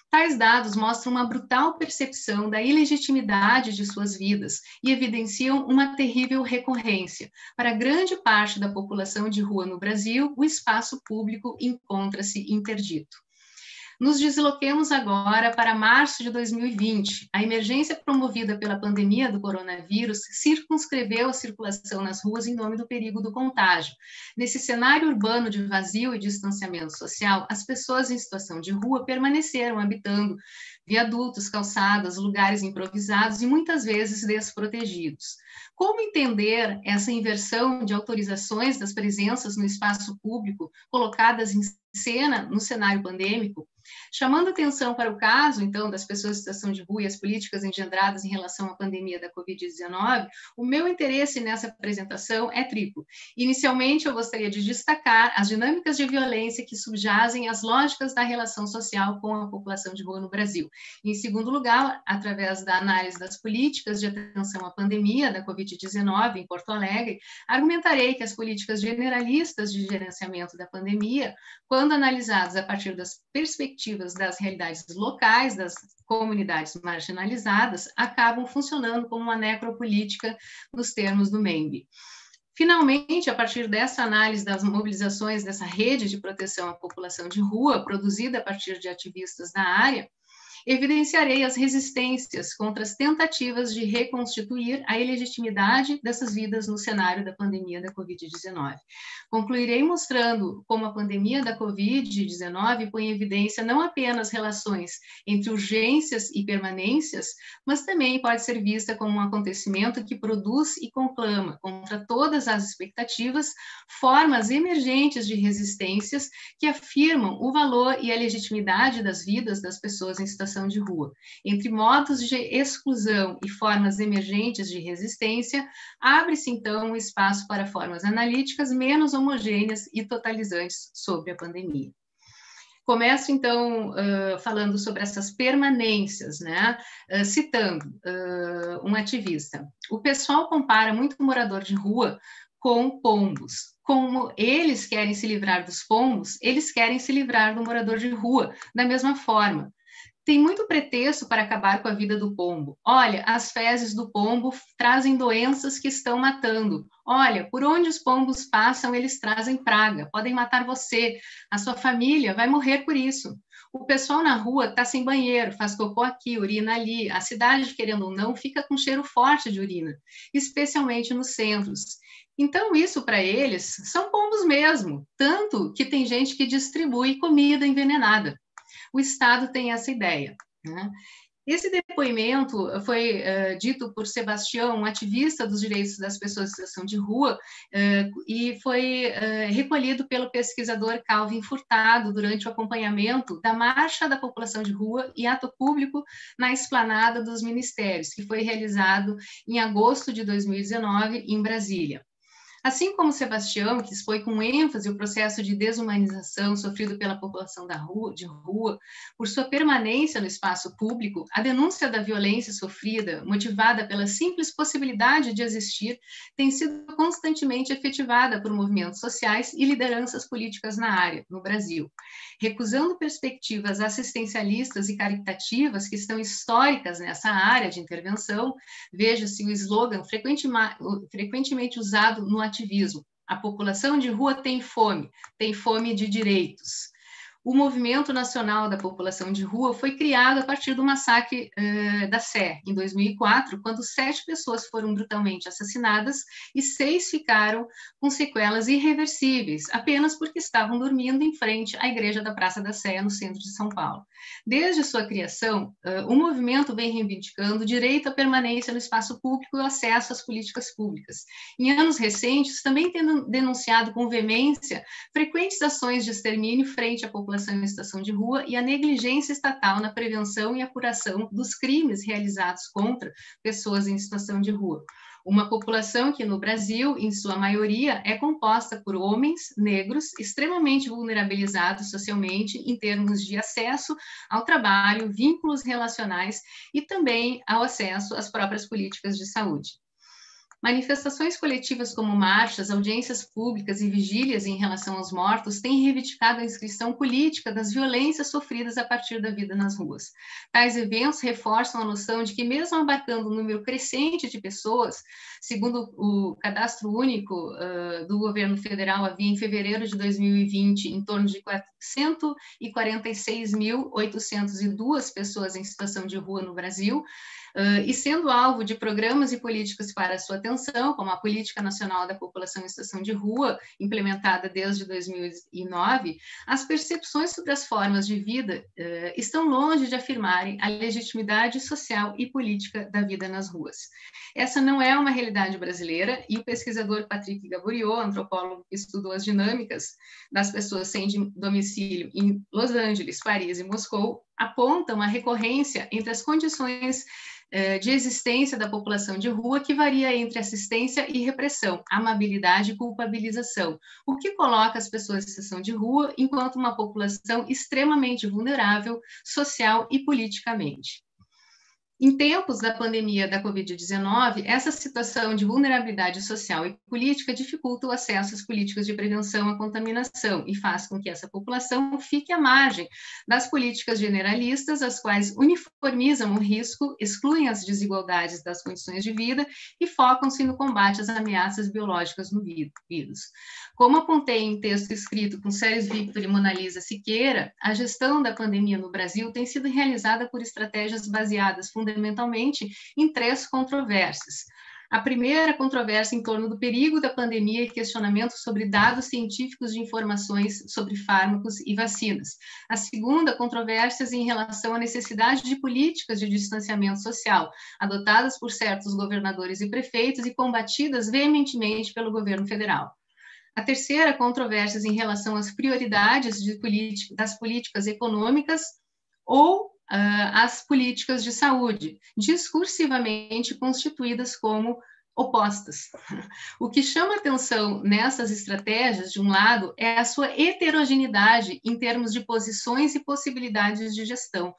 Tais dados mostram uma brutal percepção da ilegitimidade de suas vidas e evidenciam uma terrível recorrência. Para grande parte da população de rua no Brasil, o espaço público encontra-se interdito. Nos desloquemos agora para março de 2020. A emergência promovida pela pandemia do coronavírus circunscreveu a circulação nas ruas em nome do perigo do contágio. Nesse cenário urbano de vazio e distanciamento social, as pessoas em situação de rua permaneceram habitando viadutos, calçadas, lugares improvisados e muitas vezes desprotegidos. Como entender essa inversão de autorizações das presenças no espaço público colocadas em cena no cenário pandêmico? Chamando atenção para o caso, então, das pessoas em situação de rua e as políticas engendradas em relação à pandemia da Covid-19, o meu interesse nessa apresentação é triplo. Inicialmente, eu gostaria de destacar as dinâmicas de violência que subjazem às lógicas da relação social com a população de rua no Brasil. Em segundo lugar, através da análise das políticas de atenção à pandemia da Covid-19 em Porto Alegre, argumentarei que as políticas generalistas de gerenciamento da pandemia, quando analisadas a partir das perspectivas das realidades locais, das comunidades marginalizadas, acabam funcionando como uma necropolítica nos termos do Membe. Finalmente, a partir dessa análise das mobilizações dessa rede de proteção à população de rua, produzida a partir de ativistas da área, evidenciarei as resistências contra as tentativas de reconstituir a ilegitimidade dessas vidas no cenário da pandemia da Covid-19. Concluirei mostrando como a pandemia da Covid-19 põe em evidência não apenas relações entre urgências e permanências, mas também pode ser vista como um acontecimento que produz e conclama, contra todas as expectativas, formas emergentes de resistências que afirmam o valor e a legitimidade das vidas das pessoas em situação de rua. Entre modos de exclusão e formas emergentes de resistência, abre-se então um espaço para formas analíticas menos homogêneas e totalizantes sobre a pandemia. Começo, então, falando sobre essas permanências, né? Citando um ativista. O pessoal compara muito o morador de rua com pombos. Como eles querem se livrar dos pombos, eles querem se livrar do morador de rua, da mesma forma. Tem muito pretexto para acabar com a vida do pombo. Olha, as fezes do pombo trazem doenças que estão matando. Olha, por onde os pombos passam, eles trazem praga. Podem matar você, a sua família vai morrer por isso. O pessoal na rua está sem banheiro, faz cocô aqui, urina ali. A cidade, querendo ou não, fica com cheiro forte de urina, especialmente nos centros. Então, isso para eles são pombos mesmo, tanto que tem gente que distribui comida envenenada. O Estado tem essa ideia, né? Esse depoimento foi dito por Sebastião, um ativista dos direitos das pessoas em situação de rua, e foi recolhido pelo pesquisador Calvin Furtado durante o acompanhamento da Marcha da População de Rua e ato público na Esplanada dos Ministérios, que foi realizado em agosto de 2019 em Brasília. Assim como Sebastião, que expõe com ênfase o processo de desumanização sofrido pela população de rua, por sua permanência no espaço público, a denúncia da violência sofrida, motivada pela simples possibilidade de existir, tem sido constantemente efetivada por movimentos sociais e lideranças políticas na área, no Brasil. Recusando perspectivas assistencialistas e caritativas que estão históricas nessa área de intervenção, veja-se o slogan frequentemente usado no ativismo: a população de rua tem fome de direitos. O Movimento Nacional da População de Rua foi criado a partir do massacre da Sé, em 2004, quando 7 pessoas foram brutalmente assassinadas e 6 ficaram com sequelas irreversíveis, apenas porque estavam dormindo em frente à Igreja da Praça da Sé, no centro de São Paulo. Desde sua criação, o movimento vem reivindicando o direito à permanência no espaço público e o acesso às políticas públicas. Em anos recentes, também tem denunciado com veemência frequentes ações de extermínio frente à população em situação de rua e a negligência estatal na prevenção e apuração dos crimes realizados contra pessoas em situação de rua. Uma população que no Brasil, em sua maioria, é composta por homens negros extremamente vulnerabilizados socialmente em termos de acesso ao trabalho, vínculos relacionais e também ao acesso às próprias políticas de saúde. Manifestações coletivas como marchas, audiências públicas e vigílias em relação aos mortos têm reivindicado a inscrição política das violências sofridas a partir da vida nas ruas. Tais eventos reforçam a noção de que, mesmo abarcando um número crescente de pessoas, segundo o Cadastro Único do governo federal, havia em fevereiro de 2020 em torno de 446.802 pessoas em situação de rua no Brasil, e sendo alvo de programas e políticas para sua atenção, como a Política Nacional da População em Situação de Rua, implementada desde 2009, as percepções sobre as formas de vida estão longe de afirmarem a legitimidade social e política da vida nas ruas. Essa não é uma realidade brasileira, e o pesquisador Patrick Gaboriau, antropólogo que estudou as dinâmicas das pessoas sem domicílio em Los Angeles, Paris e Moscou, aponta uma recorrência entre as condições de existência da população de rua que varia entre assistência e repressão, amabilidade e culpabilização, o que coloca as pessoas em situação de rua enquanto uma população extremamente vulnerável social e politicamente. Em tempos da pandemia da Covid-19, essa situação de vulnerabilidade social e política dificulta o acesso às políticas de prevenção à contaminação e faz com que essa população fique à margem das políticas generalistas, as quais uniformizam o risco, excluem as desigualdades das condições de vida e focam-se no combate às ameaças biológicas no vírus. Como apontei em texto escrito com Séries Victor e Monalisa Siqueira, a gestão da pandemia no Brasil tem sido realizada por estratégias baseadas fundamentalmente em 3 controvérsias. A primeira controvérsia em torno do perigo da pandemia e questionamento sobre dados científicos de informações sobre fármacos e vacinas. A segunda, controvérsias em relação à necessidade de políticas de distanciamento social, adotadas por certos governadores e prefeitos e combatidas veementemente pelo governo federal. A terceira, controvérsias em relação às prioridades das políticas econômicas ou as políticas de saúde, discursivamente constituídas como opostas. O que chama atenção nessas estratégias, de um lado, é a sua heterogeneidade em termos de posições e possibilidades de gestão,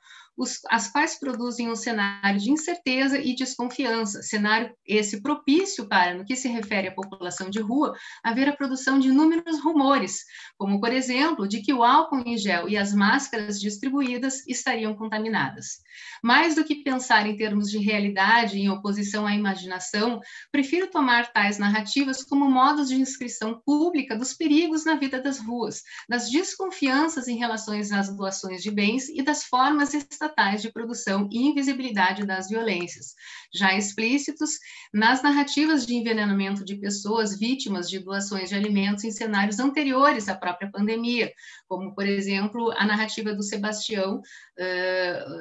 as quais produzem um cenário de incerteza e desconfiança, cenário esse propício para, no que se refere à população de rua, haver a produção de inúmeros rumores, como, por exemplo, de que o álcool em gel e as máscaras distribuídas estariam contaminadas. Mais do que pensar em termos de realidade em oposição à imaginação, prefiro tomar tais narrativas como modos de inscrição pública dos perigos na vida das ruas, das desconfianças em relação às doações de bens e das formas estatais de produção e invisibilidade das violências, já explícitos nas narrativas de envenenamento de pessoas vítimas de doações de alimentos em cenários anteriores à própria pandemia, como, por exemplo, a narrativa do Sebastião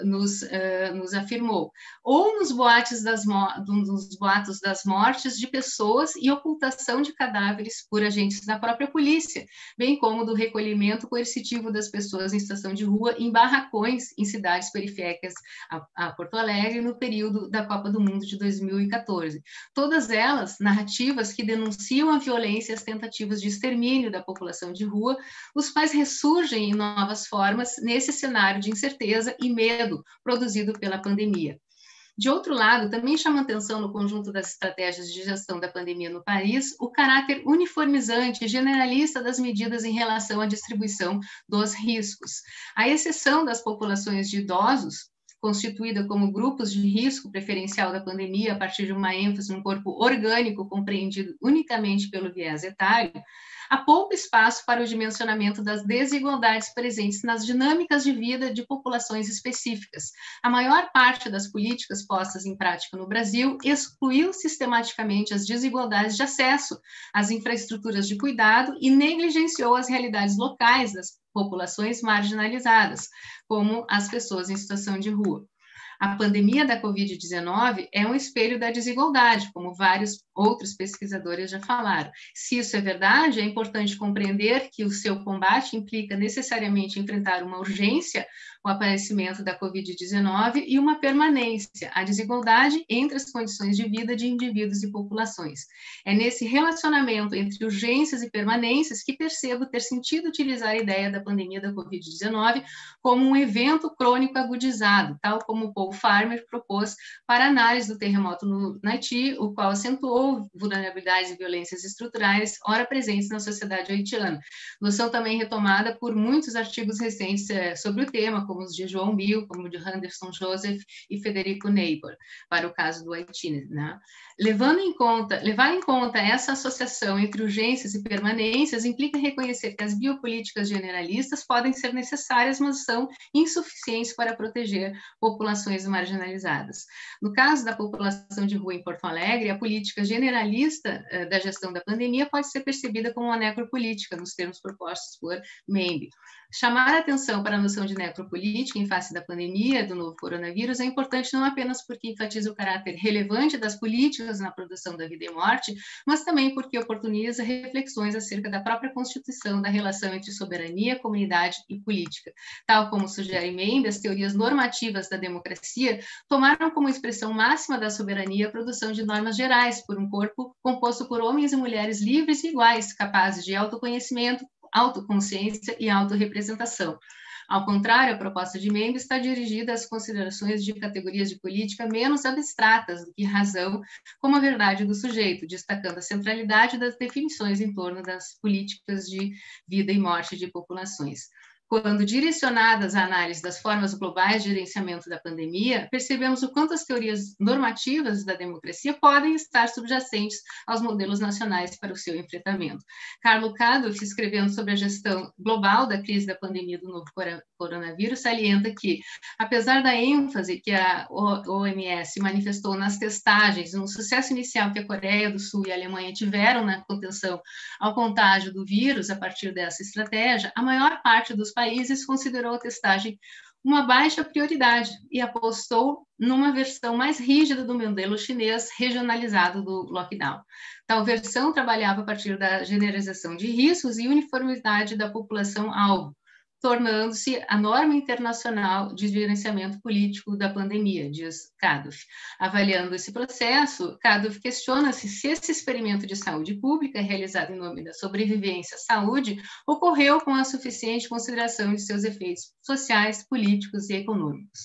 nos afirmou, ou nos boatos das mortes de pessoas e ocultação de cadáveres por agentes da própria polícia, bem como do recolhimento coercitivo das pessoas em situação de rua em barracões em cidades periféricas a Porto Alegre no período da Copa do Mundo de 2014. Todas elas narrativas que denunciam a violência e as tentativas de extermínio da população de rua, os quais ressurgem em novas formas nesse cenário de incerteza e medo produzido pela pandemia. De outro lado, também chama atenção no conjunto das estratégias de gestão da pandemia no país o caráter uniformizante e generalista das medidas em relação à distribuição dos riscos. À exceção das populações de idosos, constituída como grupos de risco preferencial da pandemia a partir de uma ênfase no corpo orgânico compreendido unicamente pelo viés etário, há pouco espaço para o dimensionamento das desigualdades presentes nas dinâmicas de vida de populações específicas. A maior parte das políticas postas em prática no Brasil excluiu sistematicamente as desigualdades de acesso às infraestruturas de cuidado e negligenciou as realidades locais das populações marginalizadas, como as pessoas em situação de rua. A pandemia da Covid-19 é um espelho da desigualdade, como vários outros pesquisadores já falaram. Se isso é verdade, é importante compreender que o seu combate implica necessariamente enfrentar uma urgência, o aparecimento da Covid-19, e uma permanência, a desigualdade entre as condições de vida de indivíduos e populações. É nesse relacionamento entre urgências e permanências que percebo ter sentido utilizar a ideia da pandemia da Covid-19 como um evento crônico agudizado, tal como Paul Farmer propôs para a análise do terremoto no Haiti, o qual acentuou ou vulnerabilidades e violências estruturais, ora presentes na sociedade haitiana. Noção também retomada por muitos artigos recentes sobre o tema, como os de João Bill, como o de Anderson Joseph e Federico Neighbor, para o caso do Haiti, né? Levar em conta essa associação entre urgências e permanências implica reconhecer que as biopolíticas generalistas podem ser necessárias, mas são insuficientes para proteger populações marginalizadas. No caso da população de rua em Porto Alegre, a política generalista da gestão da pandemia pode ser percebida como uma necropolítica, nos termos propostos por Membe. Chamar a atenção para a noção de necropolítica em face da pandemia do novo coronavírus é importante não apenas porque enfatiza o caráter relevante das políticas na produção da vida e morte, mas também porque oportuniza reflexões acerca da própria constituição da relação entre soberania, comunidade e política. Tal como sugere Membe, as teorias normativas da democracia tomaram como expressão máxima da soberania a produção de normas gerais por um corpo composto por homens e mulheres livres e iguais, capazes de autoconhecimento, autoconsciência e autorrepresentação. Ao contrário, a proposta de Membe está dirigida às considerações de categorias de política menos abstratas do que razão, como a verdade do sujeito, destacando a centralidade das definições em torno das políticas de vida e morte de populações. Quando direcionadas à análise das formas globais de gerenciamento da pandemia, percebemos o quanto as teorias normativas da democracia podem estar subjacentes aos modelos nacionais para o seu enfrentamento. Carlo Kaddoff, escrevendo sobre a gestão global da crise da pandemia do novo coronavírus, salienta que, apesar da ênfase que a OMS manifestou nas testagens, no sucesso inicial que a Coreia do Sul e a Alemanha tiveram na contenção ao contágio do vírus a partir dessa estratégia, a maior parte dos países considerou a testagem uma baixa prioridade e apostou numa versão mais rígida do modelo chinês regionalizado do lockdown. Tal versão trabalhava a partir da generalização de riscos e uniformidade da população-alvo, tornando-se a norma internacional de gerenciamento político da pandemia, diz Kaddoff. Avaliando esse processo, Kaddoff questiona-se se esse experimento de saúde pública, realizado em nome da sobrevivência à saúde, ocorreu com a suficiente consideração de seus efeitos sociais, políticos e econômicos.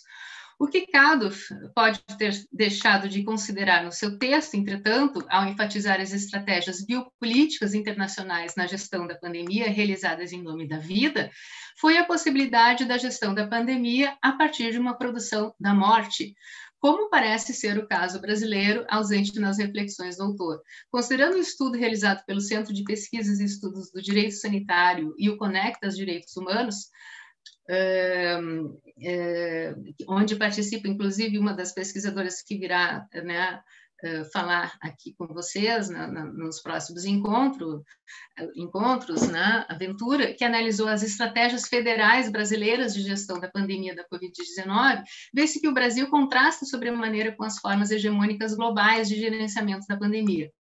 O que Kaddoff pode ter deixado de considerar no seu texto, entretanto, ao enfatizar as estratégias biopolíticas internacionais na gestão da pandemia realizadas em nome da vida, foi a possibilidade da gestão da pandemia a partir de uma produção da morte, como parece ser o caso brasileiro, ausente nas reflexões do autor. Considerando o estudo realizado pelo Centro de Pesquisas e Estudos do Direito Sanitário e o Conectas Direitos Humanos, onde participa, inclusive, uma das pesquisadoras que virá, né, falar aqui com vocês nos próximos encontros, né, Aventura, que analisou as estratégias federais brasileiras de gestão da pandemia da Covid-19, vê-se que o Brasil contrasta sobremaneira com as formas hegemônicas globais de gerenciamento da pandemia.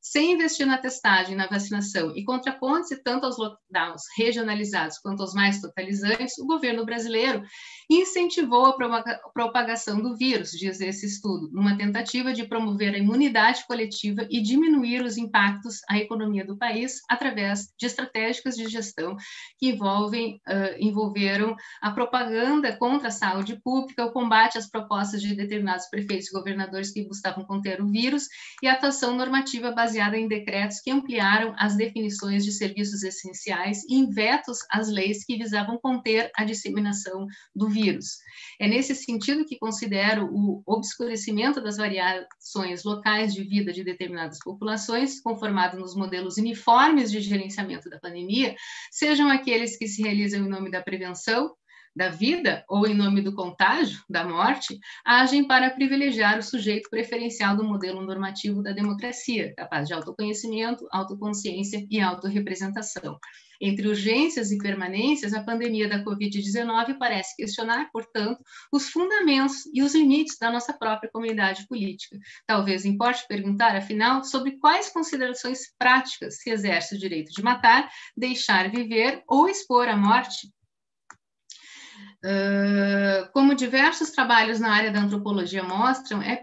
Sem investir na testagem e na vacinação e contrapondo-se tanto aos lockdowns regionalizados quanto aos mais totalizantes, o governo brasileiro incentivou a propagação do vírus, diz esse estudo, numa tentativa de promover a imunidade coletiva e diminuir os impactos à economia do país através de estratégicas de gestão que envolveram a propaganda contra a saúde pública, o combate às propostas de determinados prefeitos e governadores que buscavam conter o vírus e a atuação normativa baseada em decretos que ampliaram as definições de serviços essenciais e em vetos às leis que visavam conter a disseminação do vírus. É nesse sentido que considero o obscurecimento das variações locais de vida de determinadas populações, conformado nos modelos uniformes de gerenciamento da pandemia, sejam aqueles que se realizam em nome da prevenção, da vida ou em nome do contágio, da morte, agem para privilegiar o sujeito preferencial do modelo normativo da democracia, capaz de autoconhecimento, autoconsciência e autorrepresentação. Entre urgências e permanências, a pandemia da Covid-19 parece questionar, portanto, os fundamentos e os limites da nossa própria comunidade política. Talvez importe perguntar, afinal, sobre quais considerações práticas se exerce o direito de matar, deixar viver ou expor à morte. Como diversos trabalhos na área da antropologia mostram, é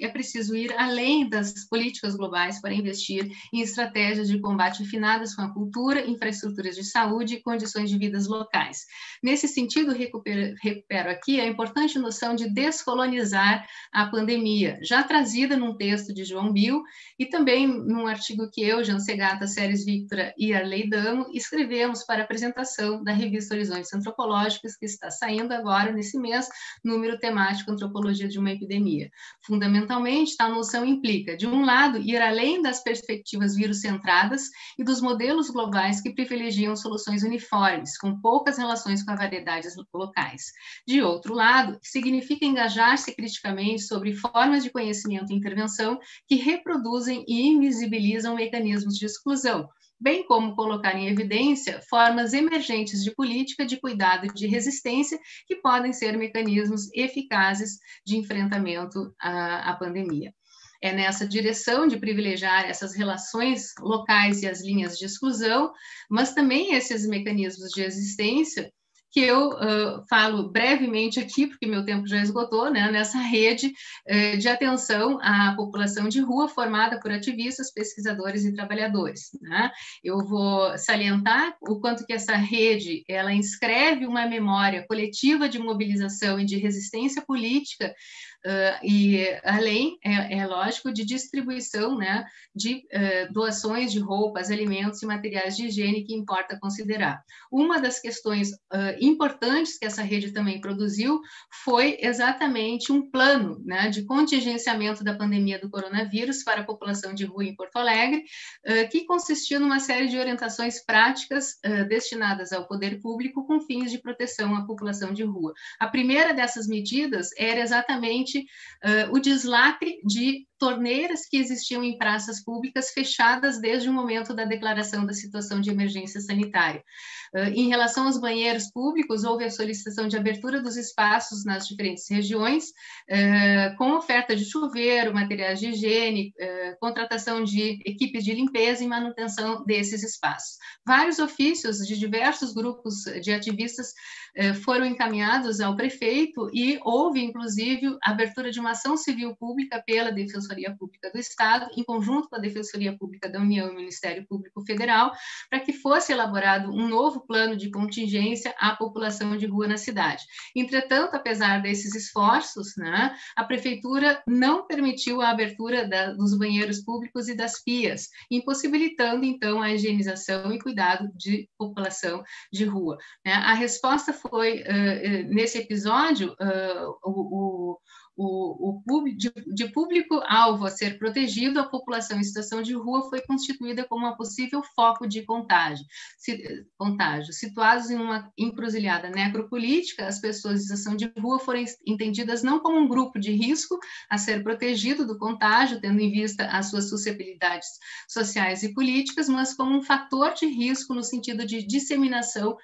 preciso ir além das políticas globais para investir em estratégias de combate afinadas com a cultura, infraestruturas de saúde e condições de vidas locais. Nesse sentido, recupero aqui a importante noção de descolonizar a pandemia, já trazida num texto de João Bill e também num artigo que eu, Jean Segata, Séries Victora e Arley Damo escrevemos para apresentação da revista Horizontes Antropológicos, que está saindo agora, nesse mês, número temático Antropologia de uma Epidemia. Fundamentalmente, tal noção implica, de um lado, ir além das perspectivas vírus-centradas e dos modelos globais que privilegiam soluções uniformes, com poucas relações com as variedades locais. De outro lado, significa engajar-se criticamente sobre formas de conhecimento e intervenção que reproduzem e invisibilizam mecanismos de exclusão, bem como colocar em evidência formas emergentes de política de cuidado e de resistência que podem ser mecanismos eficazes de enfrentamento à pandemia. É nessa direção de privilegiar essas relações locais e as linhas de exclusão, mas também esses mecanismos de existência que eu falo brevemente aqui, porque meu tempo já esgotou, né, nessa rede de atenção à população de rua formada por ativistas, pesquisadores e trabalhadores, né? Eu vou salientar o quanto que essa rede, ela inscreve uma memória coletiva de mobilização e de resistência política e além, é lógico, de distribuição, né, de doações de roupas, alimentos e materiais de higiene que importa considerar. Uma das questões importantes que essa rede também produziu foi exatamente um plano, né, de contingenciamento da pandemia do coronavírus para a população de rua em Porto Alegre, que consistiu numa série de orientações práticas destinadas ao poder público com fins de proteção à população de rua. A primeira dessas medidas era exatamente o deslacre de torneiras que existiam em praças públicas fechadas desde o momento da declaração da situação de emergência sanitária. Em relação aos banheiros públicos, houve a solicitação de abertura dos espaços nas diferentes regiões, com oferta de chuveiro, materiais de higiene, contratação de equipes de limpeza e manutenção desses espaços. Vários ofícios de diversos grupos de ativistas foram encaminhados ao prefeito e houve, inclusive, a abertura de uma ação civil pública pela Defensoria Pública do Estado, em conjunto com a Defensoria Pública da União e o Ministério Público Federal, para que fosse elaborado um novo plano de contingência à população de rua na cidade. Entretanto, apesar desses esforços, né, a Prefeitura não permitiu a abertura dos banheiros públicos e das pias, impossibilitando, então, a higienização e cuidado de população de rua. A resposta foi, nesse episódio, de público-alvo a ser protegido, a população em situação de rua foi constituída como um possível foco de contágio. Situados em uma encruzilhada necropolítica, as pessoas em situação de rua foram entendidas não como um grupo de risco a ser protegido do contágio, tendo em vista as suas suscetibilidades sociais e políticas, mas como um fator de risco no sentido de disseminação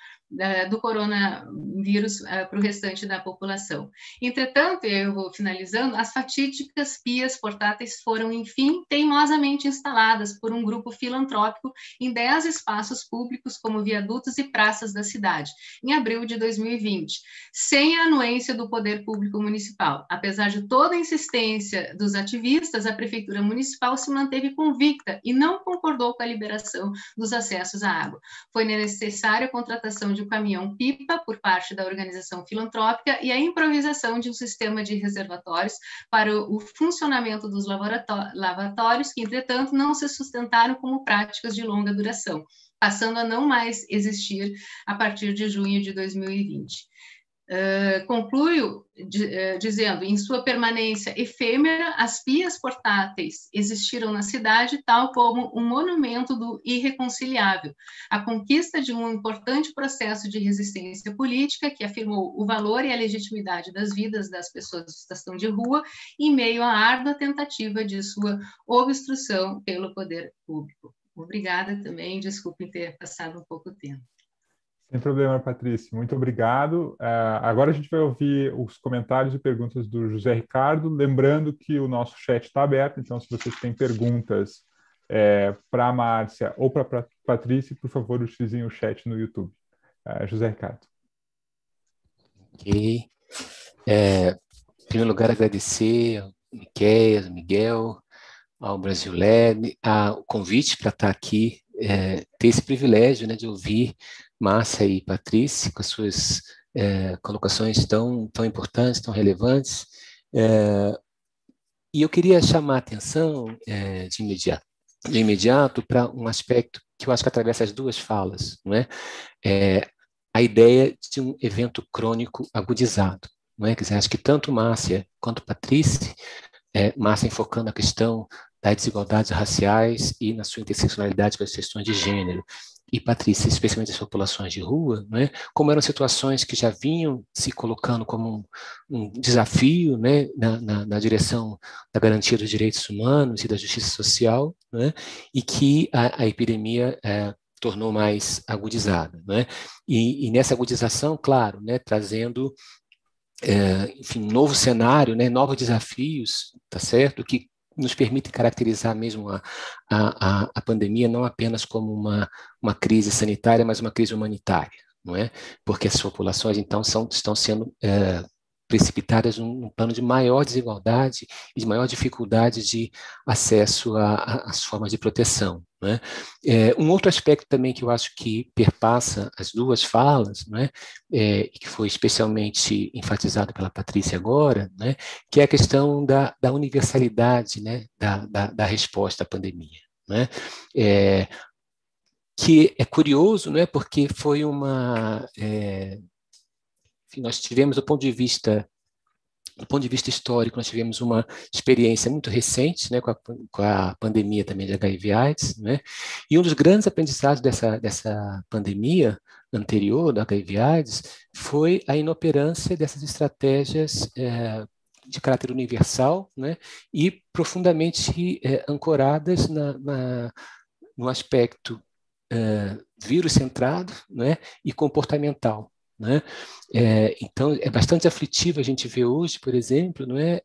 do coronavírus para o restante da população. Entretanto, eu vou finalizando, as fatídicas pias portáteis foram, enfim, teimosamente instaladas por um grupo filantrópico em 10 espaços públicos, como viadutos e praças da cidade, em abril de 2020, sem a anuência do poder público municipal. Apesar de toda a insistência dos ativistas, a Prefeitura Municipal se manteve convicta e não concordou com a liberação dos acessos à água. Foi necessária a contratação de um caminhão-pipa por parte da organização filantrópica e a improvisação de um sistema de reservatórios para o funcionamento dos lavatórios, que, entretanto, não se sustentaram como práticas de longa duração, passando a não mais existir a partir de junho de 2020. Concluo dizendo, em sua permanência efêmera, as pias portáteis existiram na cidade tal como um monumento do irreconciliável, a conquista de um importante processo de resistência política que afirmou o valor e a legitimidade das vidas das pessoas em situação de rua em meio à árdua tentativa de sua obstrução pelo poder público. Obrigada também, desculpem ter passado um pouco tempo. Sem problema, Patrícia. Muito obrigado. Agora a gente vai ouvir os comentários e perguntas do José Ricardo. Lembrando que o nosso chat está aberto, então se vocês têm perguntas para a Márcia ou para a Patrícia, por favor, utilizem o chat no YouTube. José Ricardo. Ok. Em primeiro lugar, agradecer ao Miqueias, Miguel, ao Brasilab, o convite para estar aqui, ter esse privilégio, né, de ouvir Márcia e Patrícia com as suas colocações tão importantes, tão relevantes. E eu queria chamar a atenção de imediato para um aspecto que eu acho que atravessa as duas falas, não é? A ideia de um evento crônico agudizado, não é? Quer dizer, acho que tanto Márcia quanto Patrícia, Márcia enfocando a questão das desigualdades raciais e na sua interseccionalidade com as questões de gênero, e Patrícia, especialmente as populações de rua, né, como eram situações que já vinham se colocando como um desafio, né, na direção da garantia dos direitos humanos e da justiça social, né, e que a epidemia tornou mais agudizada, né, e nessa agudização, claro, né, trazendo enfim, um novo cenário, né, novos desafios, tá certo, que nos permitem caracterizar mesmo a pandemia não apenas como uma crise sanitária, mas uma crise humanitária, não é? Porque as populações, então, estão sendo precipitadas num plano de maior desigualdade e de maior dificuldade de acesso às formas de proteção, né? Um outro aspecto também que eu acho que perpassa as duas falas, né, e que foi especialmente enfatizado pela Patrícia agora, né, que é a questão da universalidade, né, da resposta à pandemia, né? Que é curioso, né, porque foi enfim, nós tivemos, do ponto de vista histórico, nós tivemos uma experiência muito recente, né, com a pandemia também de HIV/AIDS, né, e um dos grandes aprendizados dessa pandemia anterior, da HIV/AIDS, foi a inoperância dessas estratégias de caráter universal, né, e profundamente ancoradas no aspecto vírus-centrado, né, e comportamental, né? Então, é bastante aflitivo a gente ver hoje, por exemplo, não é,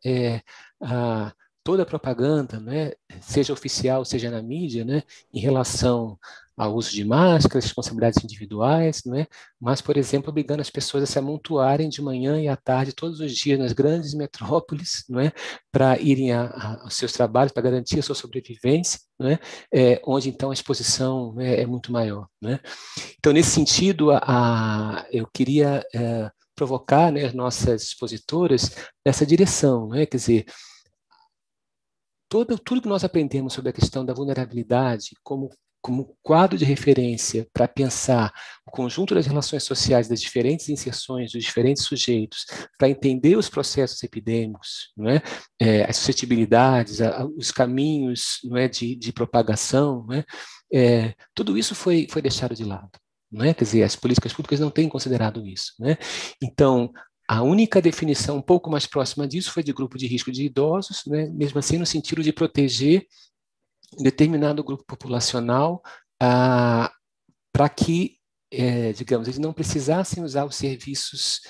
toda a propaganda, não é, seja oficial, seja na mídia, né, em relação ao uso de máscaras, responsabilidades individuais, não é, mas, por exemplo, obrigando as pessoas a se amontoarem de manhã e à tarde, todos os dias, nas grandes metrópoles, não é, para irem aos seus trabalhos, para garantir a sua sobrevivência, não é, onde, então, a exposição, né, é muito maior, não é? Então, nesse sentido, eu queria provocar, né, as nossas expositoras nessa direção, né? Quer dizer, tudo que nós aprendemos sobre a questão da vulnerabilidade como quadro de referência para pensar o conjunto das relações sociais, das diferentes inserções dos diferentes sujeitos, para entender os processos epidêmicos, não é? As suscetibilidades, os caminhos, não é, de propagação, não é? Tudo isso foi deixado de lado, não é? Quer dizer, as políticas públicas não têm considerado isso, né? Então, a única definição um pouco mais próxima disso foi de grupo de risco de idosos, né? Mesmo assim no sentido de proteger um determinado grupo populacional para que, digamos, eles não precisassem usar os serviços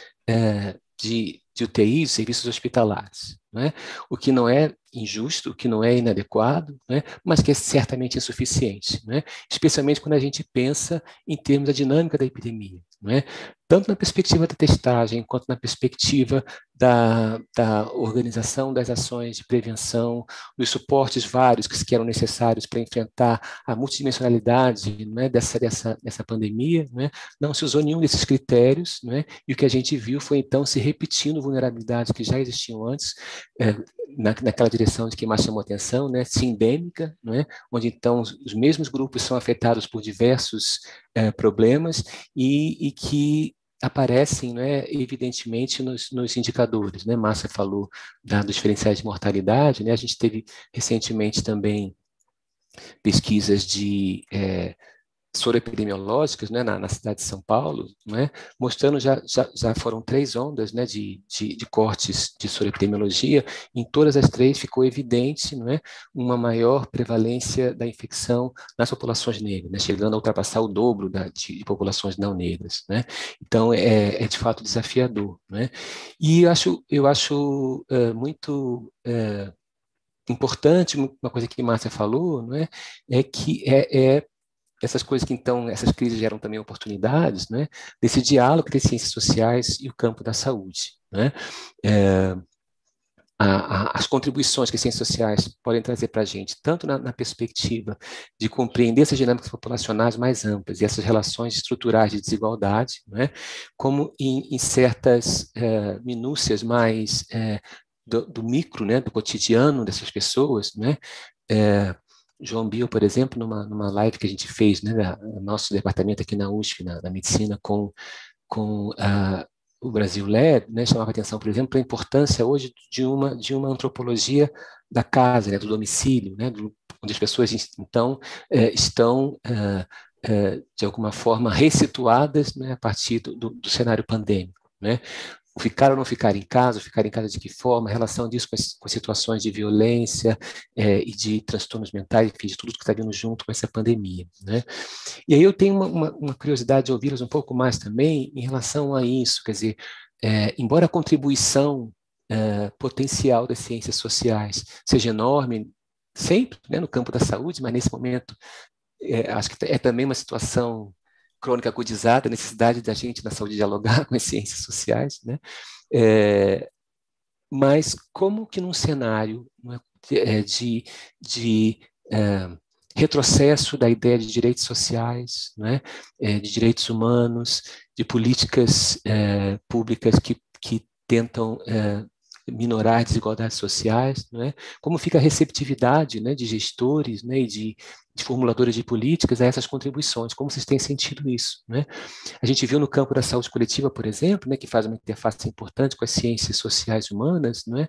de UTI, os serviços hospitalares, né? O que não é injusto, o que não é inadequado, né? Mas que é certamente insuficiente, né? Especialmente quando a gente pensa em termos da dinâmica da epidemia, né? Tanto na perspectiva da testagem, quanto na perspectiva da organização das ações de prevenção, dos suportes vários que eram necessários para enfrentar a multidimensionalidade, né, dessa pandemia, né? Não se usou nenhum desses critérios, né? E o que a gente viu foi, então, se repetindo vulnerabilidades que já existiam antes, naquela direção de que mais chamou atenção, né, sindêmica, né, onde então os mesmos grupos são afetados por diversos problemas e que aparecem, né, evidentemente nos indicadores, né? Márcia falou dos diferenciais de mortalidade, né? A gente teve recentemente também pesquisas de soroepidemiológicas, né, na cidade de São Paulo, né, mostrando já foram 3 ondas, né, de cortes de soroepidemiologia. Em todas as 3 ficou evidente, né, uma maior prevalência da infecção nas populações negras, né, chegando a ultrapassar o dobro de populações não negras, né. Então é de fato desafiador, né. E eu acho muito importante uma coisa que Márcia falou, não é, que essas coisas que, então, essas crises geram também oportunidades, né, desse diálogo entre ciências sociais e o campo da saúde, né? As contribuições que as ciências sociais podem trazer para a gente, tanto na perspectiva de compreender essas dinâmicas populacionais mais amplas e essas relações estruturais de desigualdade, né, como em certas minúcias mais do micro, né, do cotidiano dessas pessoas, né. João Bill, por exemplo, numa live que a gente fez, né, nosso departamento aqui na USP, na medicina, com o Brasil LED, né, chamava atenção, por exemplo, para a importância hoje de uma antropologia da casa, né, do domicílio, né, onde as pessoas, então, estão, de alguma forma, ressituadas, né, a partir do cenário pandêmico, né. Ficar ou não ficar em casa de que forma, a relação disso com as situações de violência e de transtornos mentais, enfim, de tudo que está vindo junto com essa pandemia, né? E aí eu tenho uma curiosidade de ouvi-los um pouco mais também em relação a isso, quer dizer, embora a contribuição potencial das ciências sociais seja enorme, sempre, né, no campo da saúde, mas nesse momento acho que é também uma situação crônica agudizada, a necessidade da gente na saúde dialogar com as ciências sociais, né? Mas como que num cenário de retrocesso da ideia de direitos sociais, né, de direitos humanos, de políticas públicas que tentam minorar desigualdades sociais, né? Como fica a receptividade, né, de gestores, né, e de formuladores de políticas a essas contribuições, como vocês têm sentido isso, né? A gente viu no campo da saúde coletiva, por exemplo, né, que faz uma interface importante com as ciências sociais humanas, né,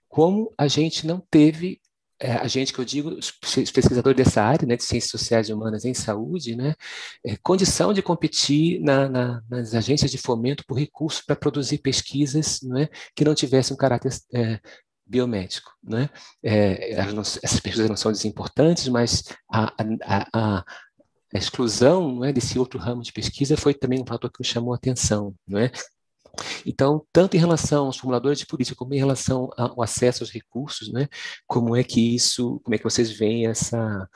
como a gente não teve, a gente que eu digo, os pesquisadores dessa área, né, de ciências sociais e humanas em saúde, né, condição de competir nas agências de fomento por recursos para produzir pesquisas, né, que não tivessem um caráter biomédico, né? Essas pesquisas não são desimportantes, mas a exclusão, não é, desse outro ramo de pesquisa foi também um fator que me chamou a atenção, não é? Então, tanto em relação aos formuladores de política, como em relação ao acesso aos recursos, né? Como é que vocês veem essa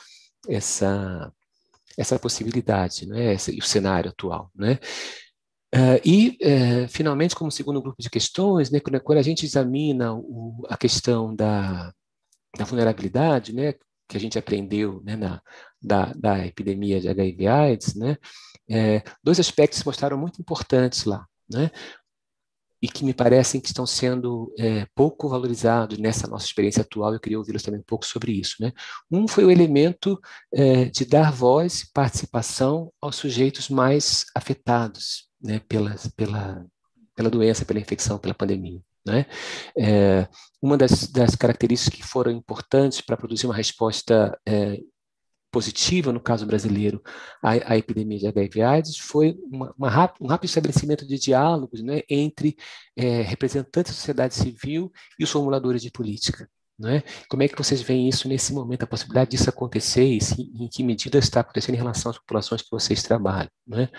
possibilidade, né? E o cenário atual, né? Finalmente, como segundo grupo de questões, né, quando a gente examina a questão da vulnerabilidade, né, que a gente aprendeu, né, da epidemia de HIV/AIDS, né, dois aspectos se mostraram muito importantes lá, né, e que me parecem que estão sendo pouco valorizados nessa nossa experiência atual. Eu queria ouvi-los também um pouco sobre isso, né. Um foi o elemento de dar voz e participação aos sujeitos mais afetados, né, pela doença, pela infecção, pela pandemia, né? Uma das características que foram importantes para produzir uma resposta positiva, no caso brasileiro, à epidemia de HIV/AIDS, foi um rápido estabelecimento de diálogos, né, entre representantes da sociedade civil e os formuladores de política, né? Como é que vocês veem isso nesse momento, a possibilidade disso acontecer e em que medida está acontecendo em relação às populações que vocês trabalham, né?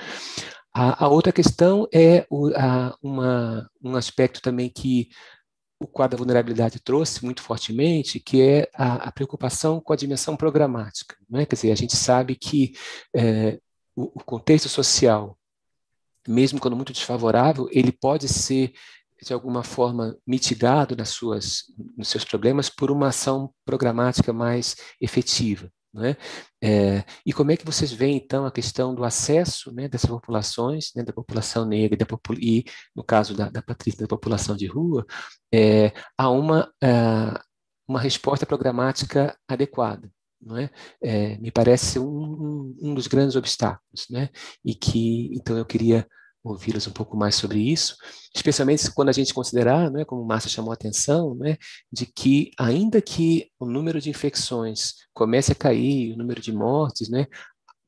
A outra questão é um aspecto também que o quadro da vulnerabilidade trouxe muito fortemente, que é a preocupação com a dimensão programática, né? Quer dizer, a gente sabe que o contexto social, mesmo quando muito desfavorável, ele pode ser, de alguma forma, mitigado nos seus problemas por uma ação programática mais efetiva, né? E como é que vocês veem, então, a questão do acesso, né, dessas populações, né, da população negra e, no caso da Patrícia, da população de rua, a uma resposta programática adequada, não é? Me parece ser um dos grandes obstáculos, né? E que, então, eu queria ouvi-los um pouco mais sobre isso, especialmente quando a gente considerar, né, como o Márcio chamou a atenção, né, de que ainda que o número de infecções comece a cair, o número de mortes, né,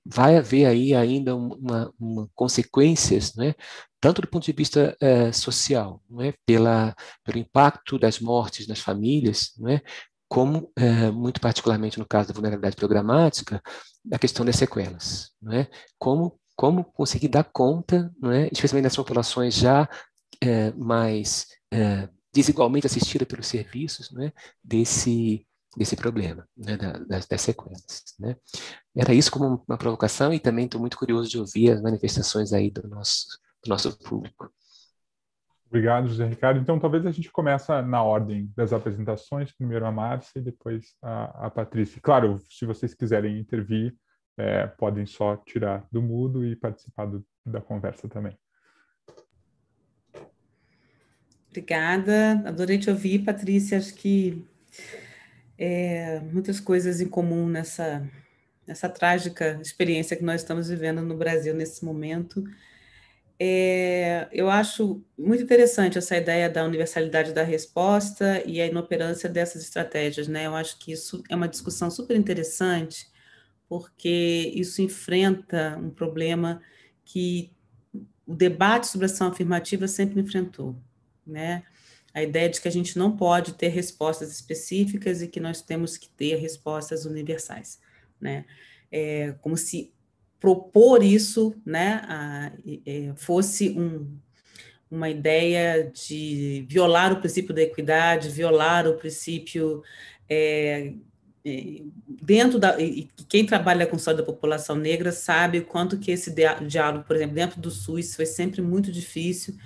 vai haver aí ainda uma consequências, né, tanto do ponto de vista social, né, pelo impacto das mortes nas famílias, né, como, muito particularmente no caso da vulnerabilidade programática, da questão das sequelas, né, como conseguir dar conta, não é, especialmente nas populações já mais desigualmente assistidas pelos serviços, não é, desse desse problema, né, das sequelas, né? Era isso como uma provocação, e também estou muito curioso de ouvir as manifestações aí do nosso público. Obrigado, José Ricardo. Então, talvez a gente comece na ordem das apresentações, primeiro a Márcia e depois a Patrícia. Claro, se vocês quiserem intervir, podem só tirar do mudo e participar da conversa também. Obrigada, adorei te ouvir, Patrícia. Acho que muitas coisas em comum nessa trágica experiência que nós estamos vivendo no Brasil nesse momento. Eu acho muito interessante essa ideia da universalidade da resposta e a inoperância dessas estratégias, né? Eu acho que isso é uma discussão super interessante, porque isso enfrenta um problema que o debate sobre ação afirmativa sempre enfrentou, né? A ideia de que a gente não pode ter respostas específicas e que nós temos que ter respostas universais, né? Como se propor isso, né, fosse uma ideia de violar o princípio da equidade, violar o princípio e quem trabalha com saúde da população negra sabe o quanto que esse diálogo, por exemplo, dentro do SUS foi sempre muito difícil,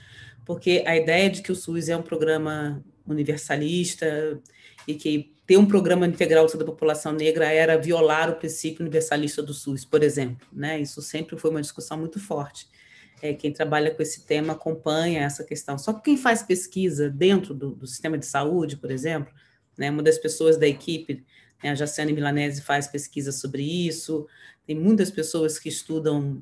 porque a ideia de que o SUS é um programa universalista e que ter um programa integral da população negra era violar o princípio universalista do SUS, por exemplo, né? Isso sempre foi uma discussão muito forte. Quem trabalha com esse tema acompanha essa questão. Só que quem faz pesquisa dentro do sistema de saúde, por exemplo, né, uma das pessoas da equipe, né, a Jaciane Milanese, faz pesquisa sobre isso, tem muitas pessoas que estudam,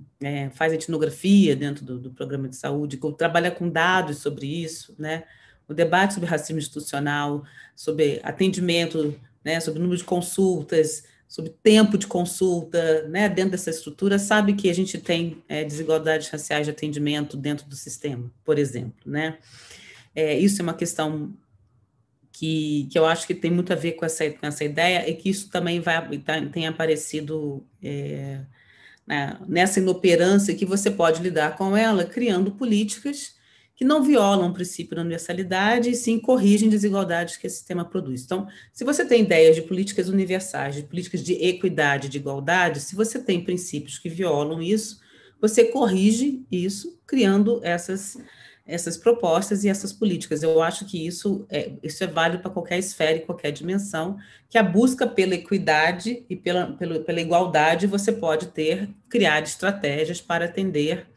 fazem etnografia dentro do programa de saúde, que trabalham com dados sobre isso, né? O debate sobre racismo institucional, sobre atendimento, né, sobre número de consultas, sobre tempo de consulta, né, dentro dessa estrutura, sabe que a gente tem desigualdades raciais de atendimento dentro do sistema, por exemplo, né? Isso é uma questão que eu acho que tem muito a ver com essa ideia, e que isso também tem aparecido nessa inoperância, que você pode lidar com ela criando políticas que não violam o princípio da universalidade e sim corrigem desigualdades que esse sistema produz. Então, se você tem ideias de políticas universais, de políticas de equidade, de igualdade, se você tem princípios que violam isso, você corrige isso criando essas propostas e essas políticas. Eu acho que isso é válido para qualquer esfera e qualquer dimensão, que a busca pela equidade e pela igualdade você pode criar estratégias para atender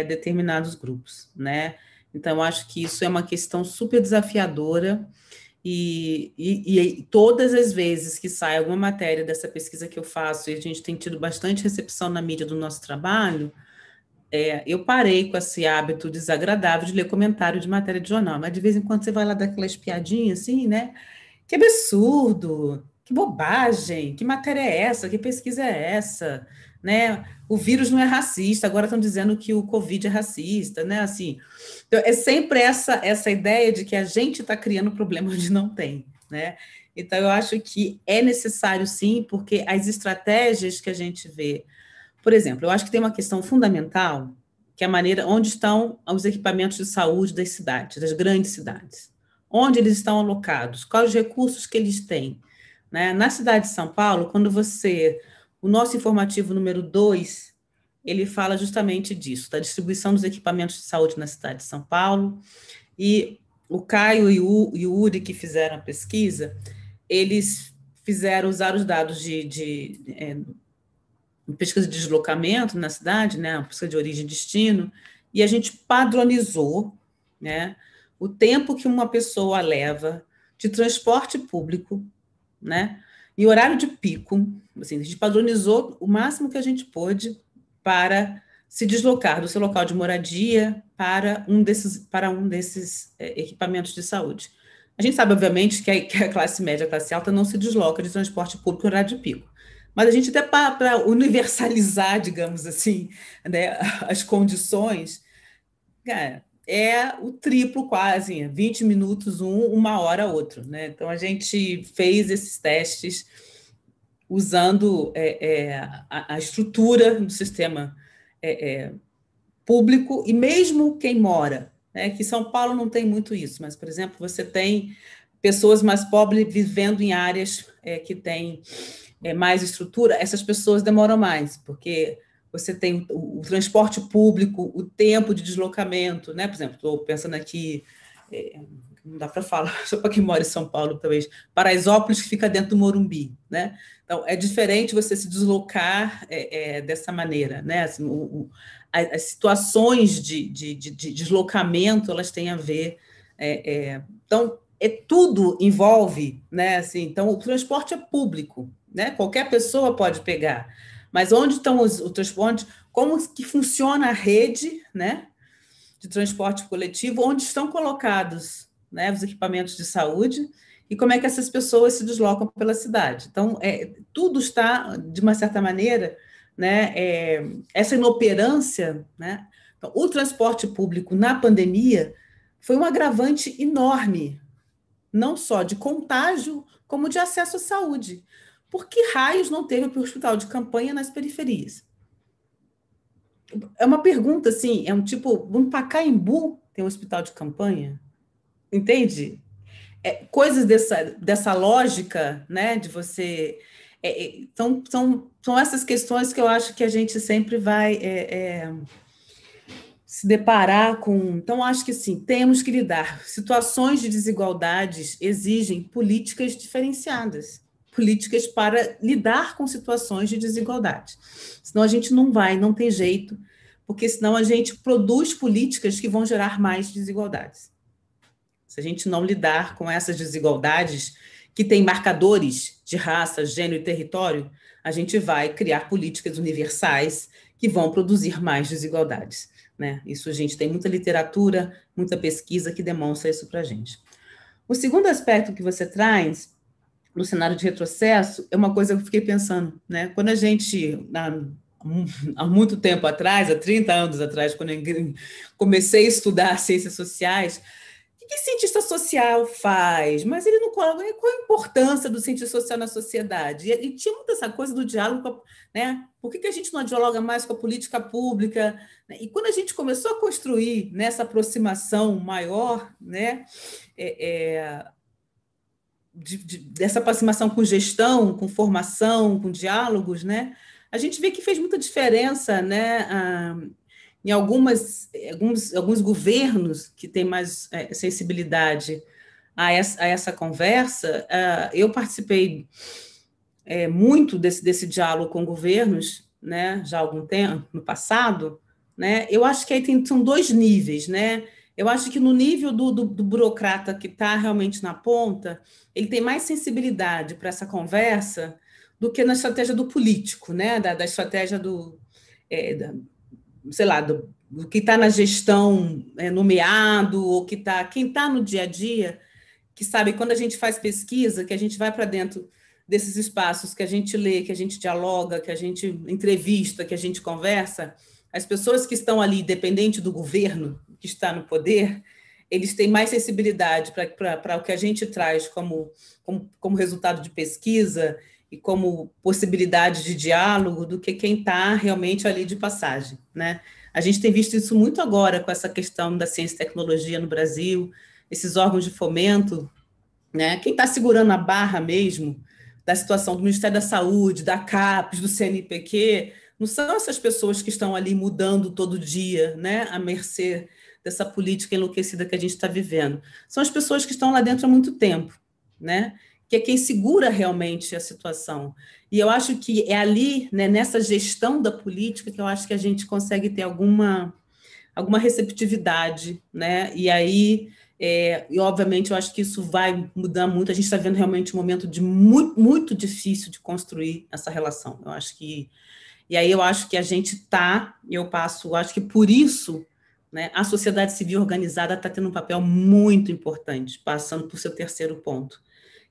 determinados grupos, né? Então, eu acho que isso é uma questão super desafiadora e todas as vezes que sai alguma matéria dessa pesquisa que eu faço, e a gente tem tido bastante recepção na mídia do nosso trabalho, eu parei com esse hábito desagradável de ler comentário de matéria de jornal, mas de vez em quando você vai lá dar aquela espiadinha assim, né? Que absurdo, que bobagem, que matéria é essa, que pesquisa é essa, né? O vírus não é racista, agora estão dizendo que o Covid é racista, né? Assim, então, é sempre essa ideia de que a gente está criando problema onde não tem, né? Então, eu acho que é necessário, sim, porque as estratégias que a gente vê, por exemplo, eu acho que tem uma questão fundamental, que é a maneira onde estão os equipamentos de saúde das cidades, das grandes cidades. Onde eles estão alocados, quais os recursos que eles têm, né? Na cidade de São Paulo, o nosso informativo número 2, ele fala justamente disso, da distribuição dos equipamentos de saúde na cidade de São Paulo, e o Caio e o Uri, que fizeram a pesquisa, eles usaram os dados de pesquisa de deslocamento na cidade, né, pesquisa de origem e destino, e a gente padronizou, né, o tempo que uma pessoa leva de transporte público, né, em horário de pico, assim, a gente padronizou o máximo que a gente pôde para se deslocar do seu local de moradia para um desses equipamentos de saúde. A gente sabe, obviamente, que a classe média, a classe alta não se desloca de transporte público em horário de pico. Mas a gente, até para universalizar, digamos assim, né, as condições, cara, é o triplo quase, 20 minutos uma hora outro, né? Então, a gente fez esses testes usando a estrutura do sistema público, e mesmo quem mora, né, que São Paulo não tem muito isso, mas, por exemplo, você tem pessoas mais pobres vivendo em áreas que têm mais estrutura, essas pessoas demoram mais, porque você tem o transporte público, o tempo de deslocamento, né? Por exemplo, estou pensando aqui, não dá para falar, só para quem mora em São Paulo, talvez, Paraisópolis, que fica dentro do Morumbi, né? Então, é diferente você se deslocar dessa maneira, né? Assim, as situações de deslocamento, elas têm a ver... então, tudo envolve, né? Assim, então, o transporte é público, né? Qualquer pessoa pode pegar. Mas onde estão o transporte? Como que funciona a rede, né, de transporte coletivo? Onde estão colocados, né, os equipamentos de saúde? E como é que essas pessoas se deslocam pela cidade? Então, tudo está, de uma certa maneira, né, essa inoperância, né? Então, o transporte público na pandemia foi um agravante enorme, não só de contágio, como de acesso à saúde. Por que raios não teve o hospital de campanha nas periferias? É uma pergunta, assim, é um tipo, no Pacaembu tem um hospital de campanha? Entende? Coisas dessa lógica, né, de você... são essas questões que eu acho que a gente sempre vai se deparar com... Então, acho que, sim, temos que lidar. Situações de desigualdades exigem políticas diferenciadas, políticas para lidar com situações de desigualdade. Senão a gente não tem jeito, porque senão a gente produz políticas que vão gerar mais desigualdades. Se a gente não lidar com essas desigualdades, que têm marcadores de raça, gênero e território, a gente vai criar políticas universais que vão produzir mais desigualdades, né? Isso, a gente tem muita literatura, muita pesquisa que demonstra isso para a gente. O segundo aspecto que você traz no cenário de retrocesso é uma coisa que eu fiquei pensando, né? Quando a gente, há muito tempo atrás, há 30 anos atrás, quando eu comecei a estudar ciências sociais, o que cientista social faz? Mas ele não coloca qual a importância do cientista social na sociedade. E tinha muita essa coisa do diálogo, né? Por que a gente não dialoga mais com a política pública? E quando a gente começou a construir nessa aproximação maior, né? Dessa aproximação com gestão, com formação, com diálogos, né? A gente vê que fez muita diferença, né? Em alguns governos que têm mais sensibilidade a essa conversa. Eu participei muito desse diálogo com governos, né? Já há algum tempo, no passado, né? Eu acho que aí são dois níveis, né? Eu acho que no nível do burocrata que está realmente na ponta, ele tem mais sensibilidade para essa conversa do que na estratégia do político, né? Da estratégia sei lá, do que está na gestão nomeado, ou quem está no dia a dia, que sabe, quando a gente faz pesquisa, que a gente vai para dentro desses espaços, que a gente lê, que a gente dialoga, que a gente entrevista, que a gente conversa, as pessoas que estão ali, dependente do governo que está no poder, eles têm mais sensibilidade para o que a gente traz como resultado de pesquisa e como possibilidade de diálogo do que quem está realmente ali de passagem, né? A gente tem visto isso muito agora com essa questão da ciência e tecnologia no Brasil, esses órgãos de fomento, né? Quem está segurando a barra mesmo da situação do Ministério da Saúde, da CAPES, do CNPq, não são essas pessoas que estão ali mudando todo dia, né? À mercê dessa política enlouquecida que a gente está vivendo. São as pessoas que estão lá dentro há muito tempo, né? Que é quem segura realmente a situação. E eu acho que é ali, né, nessa gestão da política, que eu acho que a gente consegue ter alguma receptividade, né? E aí, e obviamente, eu acho que isso vai mudar muito. A gente está vendo realmente um momento muito, muito difícil de construir essa relação. Eu acho que... E aí eu acho que a gente está, acho que por isso, né, a sociedade civil organizada está tendo um papel muito importante, passando por seu terceiro ponto,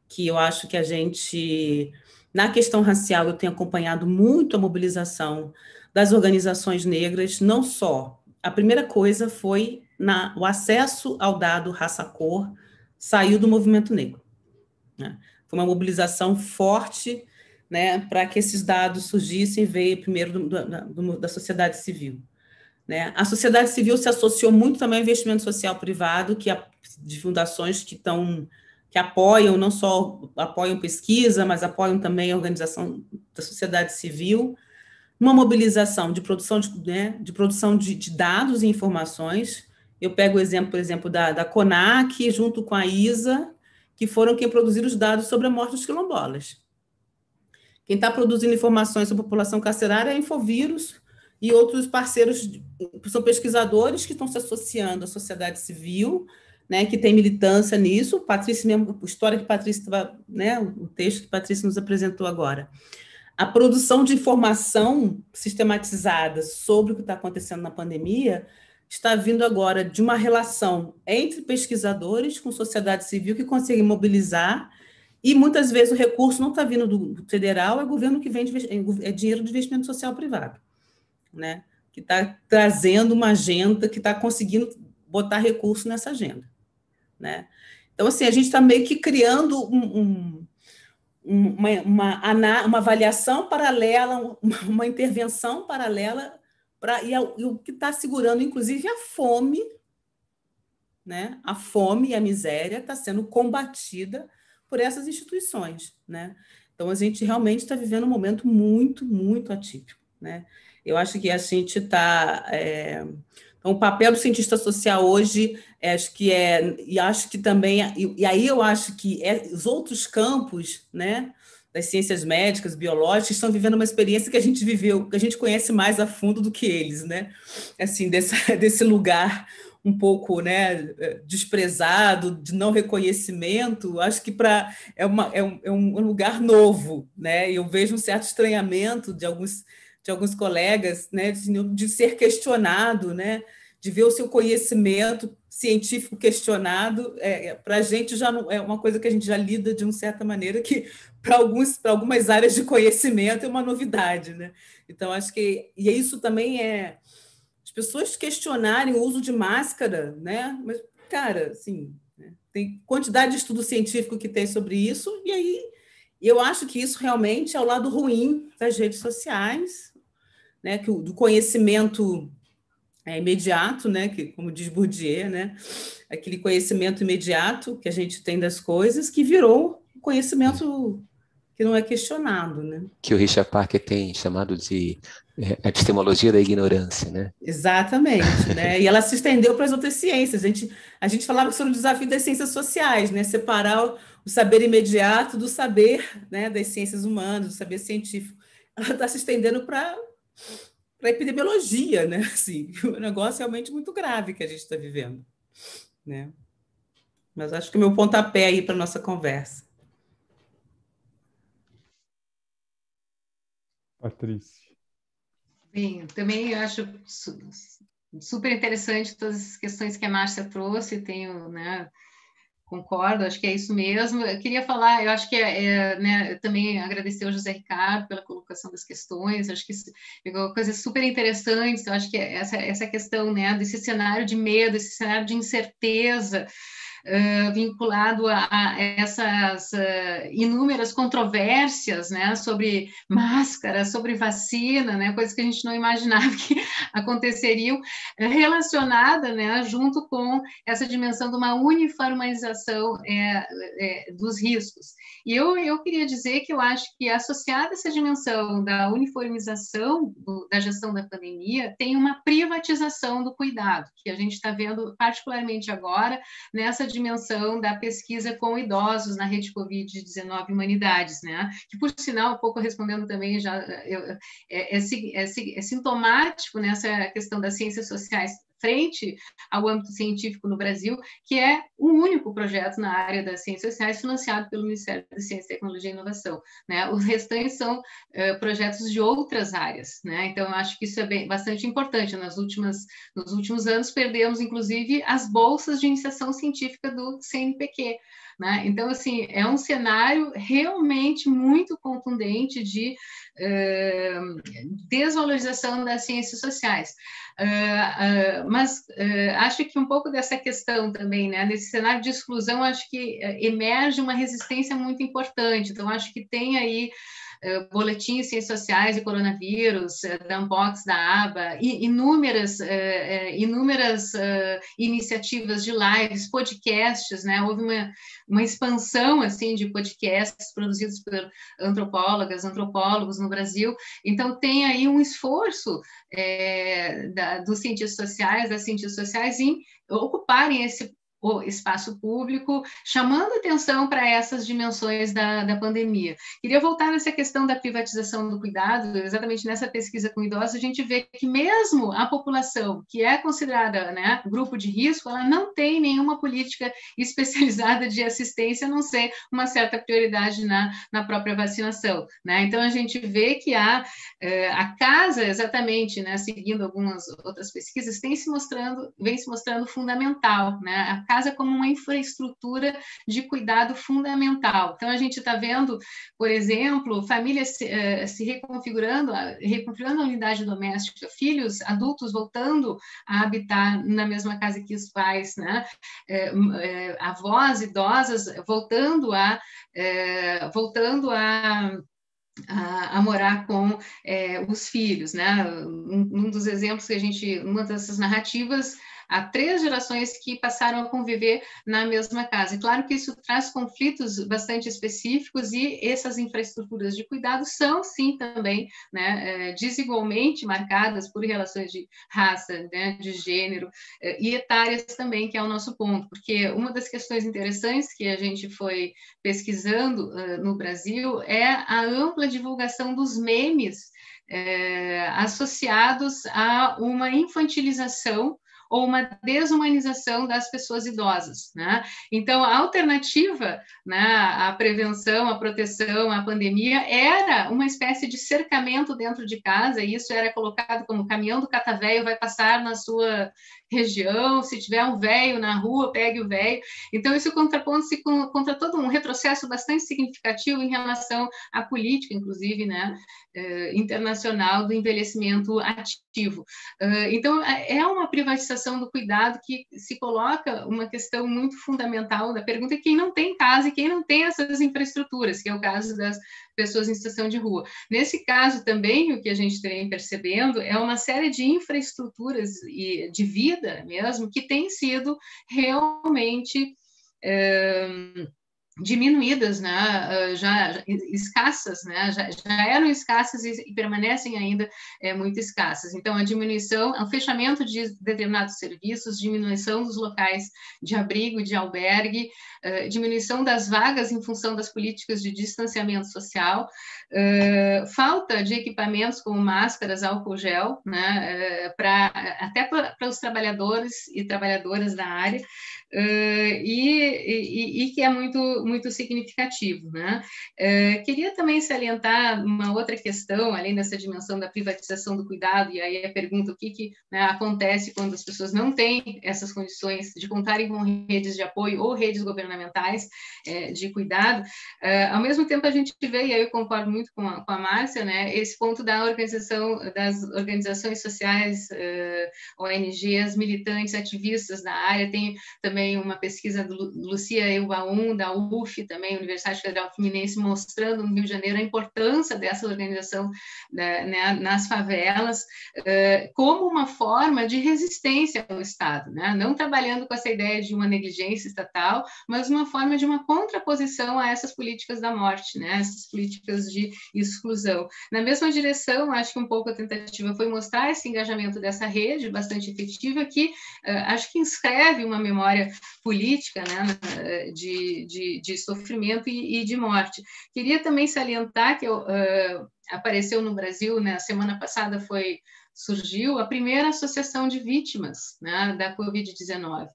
que eu acho que a gente, na questão racial, eu tenho acompanhado muito a mobilização das organizações negras, não só. A primeira coisa foi o acesso ao dado raça-cor saiu do movimento negro, né? Foi uma mobilização forte, né, para que esses dados surgissem, veio primeiro da sociedade civil, né? A sociedade civil se associou muito também ao investimento social privado, de fundações que estão que apoiam, não só apoiam pesquisa, mas apoiam também a organização da sociedade civil, uma mobilização de produção de produção de dados e informações. Eu pego o exemplo, por exemplo, da CONAC, junto com a ISA, que foram quem produziram os dados sobre a morte dos quilombolas. Quem está produzindo informações sobre a população carcerária é a Infovírus e outros parceiros, são pesquisadores que estão se associando à sociedade civil, né, que tem militância nisso. Patrícia mesmo, a história que Patrícia estava, né, o texto que Patrícia nos apresentou agora. A produção de informação sistematizada sobre o que está acontecendo na pandemia está vindo agora de uma relação entre pesquisadores com sociedade civil que conseguem mobilizar, e muitas vezes o recurso não está vindo do federal, é governo que vem, é dinheiro de investimento social privado, né? Que está trazendo uma agenda, que está conseguindo botar recurso nessa agenda, né? Então, assim, a gente está meio que criando uma avaliação paralela, uma intervenção paralela, e o que está segurando, inclusive, a fome, né? A fome e a miséria está sendo combatida por essas instituições, né? Então, a gente realmente está vivendo um momento muito, muito atípico, né? Eu acho que a gente está... Então, o papel do cientista social hoje, acho que e acho que também, e aí eu acho que os outros campos, né, das ciências médicas, biológicas, estão vivendo uma experiência que a gente viveu, que a gente conhece mais a fundo do que eles, né? Assim, desse lugar um pouco, né, desprezado, de não reconhecimento, acho que é um lugar novo, né? E eu vejo um certo estranhamento de alguns colegas, né, de ser questionado, né, de ver o seu conhecimento científico questionado. Para a gente já não é uma coisa que a gente já lida de uma certa maneira, que para algumas áreas de conhecimento é uma novidade, né? Então, acho que isso também as pessoas questionarem o uso de máscara, né? Mas, cara, assim, né, tem quantidade de estudo científico que tem sobre isso, e aí eu acho que isso realmente é o lado ruim das redes sociais, né, do conhecimento imediato, né, que, como diz Bourdieu, né, aquele conhecimento imediato que a gente tem das coisas, que virou conhecimento que não é questionado, né? Que o Richard Parker tem chamado de epistemologia da ignorância, né? Exatamente, né? E ela se estendeu para as outras ciências. A gente falava sobre o desafio das ciências sociais, né? Separar o saber imediato do saber, né, das ciências humanas, do saber científico. Ela está se estendendo para a epidemiologia, né? Assim, um negócio realmente muito grave que a gente está vivendo, né? Mas acho que o meu pontapé aí para a nossa conversa. Patrícia. Bem, também acho super interessante todas as questões que a Márcia trouxe, né, concordo, acho que é isso mesmo. Eu queria falar, eu acho que né, também agradecer ao José Ricardo pela colocação das questões, acho que pegou coisas super interessantes, eu acho que essa questão, né, desse cenário de medo, esse cenário de incerteza, vinculado a essas inúmeras controvérsias, né, sobre máscara, sobre vacina, né, coisas que a gente não imaginava que aconteceriam, relacionada, né, junto com essa dimensão de uma uniformização dos riscos. E eu queria dizer que eu acho que, associada a essa dimensão da uniformização da gestão da pandemia, tem uma privatização do cuidado, que a gente está vendo particularmente agora nessa dimensão da pesquisa com idosos na rede Covid-19 Humanidades, né? Que, por sinal, um pouco respondendo também, já é sintomático nessa questão das ciências sociais frente ao âmbito científico no Brasil, que é o único projeto na área das ciências sociais financiado pelo Ministério da Ciência, Tecnologia e Inovação, né? Os restantes são projetos de outras áreas, né? Então, eu acho que isso é bastante importante. Nos últimos anos, perdemos, inclusive, as bolsas de iniciação científica do CNPq, né? Então, assim, é um cenário realmente muito contundente de desvalorização das ciências sociais. Mas acho que um pouco dessa questão também, né, nesse cenário de exclusão, acho que emerge uma resistência muito importante. Então, acho que tem aí boletins ciências sociais e coronavírus, da Unbox, da ABA, e inúmeras iniciativas de lives, podcasts, né? Houve uma expansão assim de podcasts produzidos por antropólogas, antropólogos no Brasil. Então tem aí um esforço dos cientistas sociais, das cientistas sociais em ocuparem o espaço público, chamando atenção para essas dimensões da pandemia. Queria voltar nessa questão da privatização do cuidado, exatamente nessa pesquisa com idosos, a gente vê que mesmo a população que é considerada, né, grupo de risco, ela não tem nenhuma política especializada de assistência, a não ser uma certa prioridade na própria vacinação, né? Então, a gente vê que a casa, exatamente, né, seguindo algumas outras pesquisas, vem se mostrando fundamental, né? A casa como uma infraestrutura de cuidado fundamental. Então, a gente está vendo, por exemplo, famílias se reconfigurando a unidade doméstica, filhos adultos voltando a habitar na mesma casa que os pais, né? Avós idosas voltando a morar com os filhos, né? Um dos exemplos que uma dessas narrativas, há 3 gerações que passaram a conviver na mesma casa. E claro que isso traz conflitos bastante específicos e essas infraestruturas de cuidado são, sim, também, né, desigualmente marcadas por relações de raça, né, de gênero e etárias também, que é o nosso ponto. Porque uma das questões interessantes que a gente foi pesquisando no Brasil é a ampla divulgação dos memes associados a uma infantilização ou uma desumanização das pessoas idosas, né? Então, a alternativa, né, à prevenção, à proteção, à pandemia, era uma espécie de cercamento dentro de casa, e isso era colocado como caminhão do catavéio vai passar na sua região, se tiver um velho na rua, pegue o velho. Então, isso contrapondo-se contra todo um retrocesso bastante significativo em relação à política, inclusive, né, internacional do envelhecimento ativo. Então, é uma privatização do cuidado que se coloca uma questão muito fundamental da pergunta: quem não tem casa e quem não tem essas infraestruturas, que é o caso das pessoas em situação de rua. Nesse caso também, o que a gente vem percebendo é uma série de infraestruturas de vida mesmo que tem sido realmente diminuídas, né, já escassas, né, já eram escassas e permanecem ainda muito escassas. Então, a diminuição, o fechamento de determinados serviços, diminuição dos locais de abrigo, de albergue, diminuição das vagas em função das políticas de distanciamento social, falta de equipamentos como máscaras, álcool gel, né, até para os trabalhadores e trabalhadoras da área, e que é muito significativo, né? Queria também salientar uma outra questão, além dessa dimensão da privatização do cuidado, e aí a pergunta: o que né, acontece quando as pessoas não têm essas condições de contarem com redes de apoio ou redes governamentais de cuidado. Ao mesmo tempo, a gente vê, e aí eu concordo muito com a Márcia, né, esse ponto das organizações sociais, ONGs, militantes, ativistas da área. Tem também uma pesquisa do Lucia Eubaum, da UF, também, Universidade Federal Fluminense, mostrando no Rio de Janeiro a importância dessa organização, né, nas favelas, como uma forma de resistência ao Estado, né? Não trabalhando com essa ideia de uma negligência estatal, mas uma forma de uma contraposição a essas políticas da morte, né? Essas políticas de exclusão. Na mesma direção, acho que um pouco a tentativa foi mostrar esse engajamento dessa rede bastante efetiva, que acho que inscreve uma memória política, né, de sofrimento e de morte. Queria também salientar que apareceu no Brasil, na semana passada surgiu a primeira associação de vítimas, né, da Covid-19,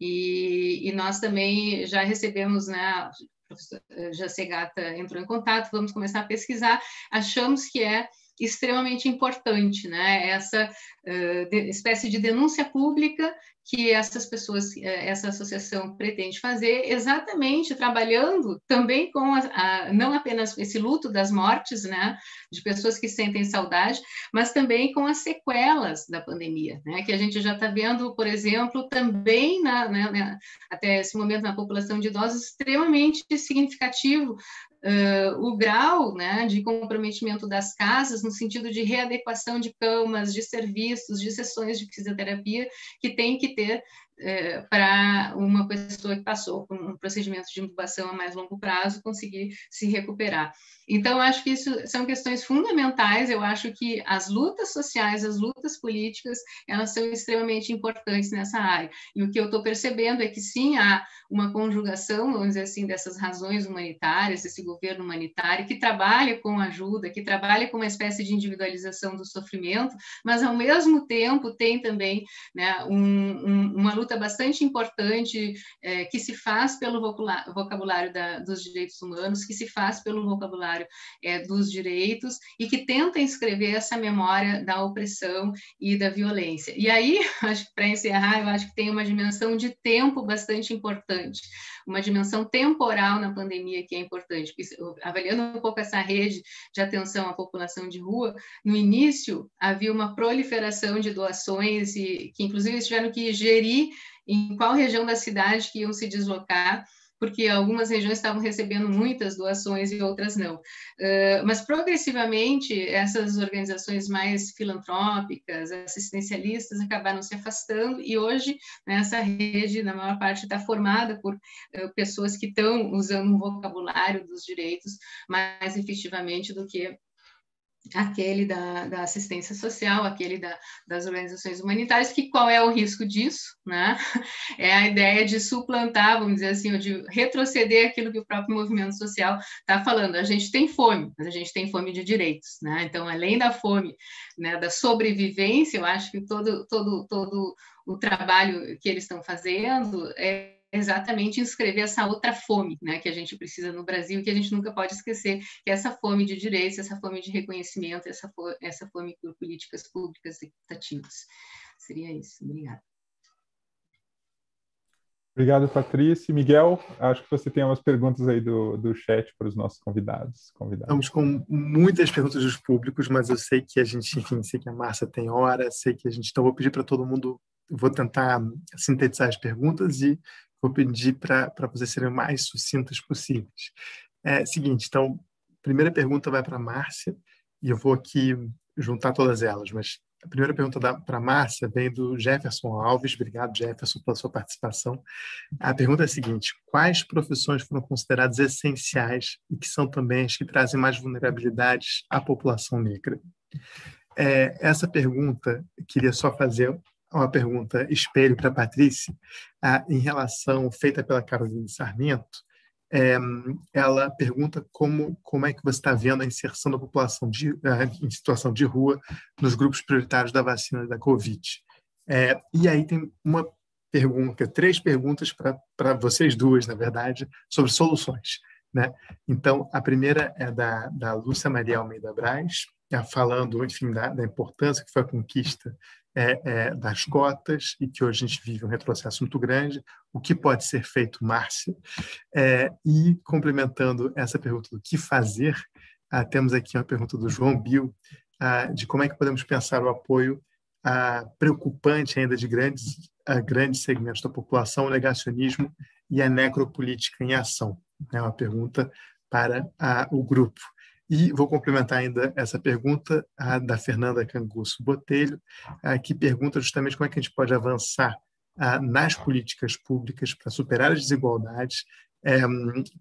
e nós também já recebemos, né, o professor Jacê Gata entrou em contato, vamos começar a pesquisar, achamos que é extremamente importante, né, essa espécie de denúncia pública que essa associação pretende fazer, exatamente trabalhando também com não apenas esse luto das mortes, né, de pessoas que sentem saudade, mas também com as sequelas da pandemia, né, que a gente já está vendo, por exemplo, também até esse momento na população de idosos, extremamente significativo o grau, né, de comprometimento das casas no sentido de readequação de camas, de serviços, de sessões de fisioterapia que tem que ter para uma pessoa que passou por um procedimento de intubação a mais longo prazo conseguir se recuperar. Então, acho que isso são questões fundamentais. Eu acho que as lutas sociais, as lutas políticas, elas são extremamente importantes nessa área. E o que eu estou percebendo é que, sim, há uma conjugação, vamos dizer assim, dessas razões humanitárias, desse governo humanitário, que trabalha com ajuda, que trabalha com uma espécie de individualização do sofrimento, mas, ao mesmo tempo, tem também, né, uma luta bastante importante que se faz pelo vocabulário dos direitos humanos, que se faz pelo vocabulário dos direitos e que tenta escrever essa memória da opressão e da violência. E aí, acho que para encerrar, eu acho que tem uma dimensão de tempo bastante importante, uma dimensão temporal na pandemia que é importante, porque, avaliando um pouco essa rede de atenção à população de rua, no início havia uma proliferação de doações e que inclusive eles tiveram que gerir em qual região da cidade que iam se deslocar, porque algumas regiões estavam recebendo muitas doações e outras não. Mas, progressivamente, essas organizações mais filantrópicas, assistencialistas, acabaram se afastando e hoje, né, essa rede, na maior parte, está formada por pessoas que estão usando um vocabulário dos direitos mais efetivamente do que aquele da assistência social, aquele das organizações humanitárias, que qual é o risco disso, né? É a ideia de suplantar, vamos dizer assim, ou de retroceder aquilo que o próprio movimento social está falando. A gente tem fome, mas a gente tem fome de direitos, né? Então, além da fome, né, da sobrevivência, eu acho que todo o trabalho que eles estão fazendo é exatamente inscrever essa outra fome, né, que a gente precisa no Brasil, que a gente nunca pode esquecer, que é essa fome de direitos, essa fome de reconhecimento, essa fome por políticas públicas equitativas. Seria isso. Obrigada. Obrigado, Patrícia. Miguel, acho que você tem umas perguntas aí do chat para os nossos convidados. Estamos com muitas perguntas dos públicos, mas eu sei que a gente, enfim, sei que a Márcia tem hora, sei que a gente, então vou pedir para todo mundo, vou tentar sintetizar as perguntas e vou pedir para vocês serem o mais sucintas possíveis. Seguinte, então, primeira pergunta vai para a Márcia, e eu vou aqui juntar todas elas, mas a primeira pergunta para a Márcia vem do Jefferson Alves. Obrigado, Jefferson, pela sua participação. A pergunta é a seguinte: quais profissões foram consideradas essenciais e que são também as que trazem mais vulnerabilidades à população negra? Essa pergunta, queria só fazer uma pergunta espelho para a Patrícia, em relação, feita pela Caroline Sarmento. Ela pergunta como é que você está vendo a inserção da população em situação de rua nos grupos prioritários da vacina da Covid. E aí tem uma pergunta, 3 perguntas para vocês duas, na verdade, sobre soluções, né? Então, a primeira é da Lúcia Maria Almeida Braz, falando, enfim, da importância que foi a conquista das cotas e que hoje a gente vive um retrocesso muito grande. O que pode ser feito, Márcia? E complementando essa pergunta do que fazer, temos aqui uma pergunta do João Bill, de como é que podemos pensar o apoio preocupante ainda de grandes segmentos da população, o negacionismo e a necropolítica em ação. É uma pergunta para o grupo. E vou complementar ainda essa pergunta da Fernanda Canguço Botelho, que pergunta justamente como é que a gente pode avançar nas políticas públicas para superar as desigualdades,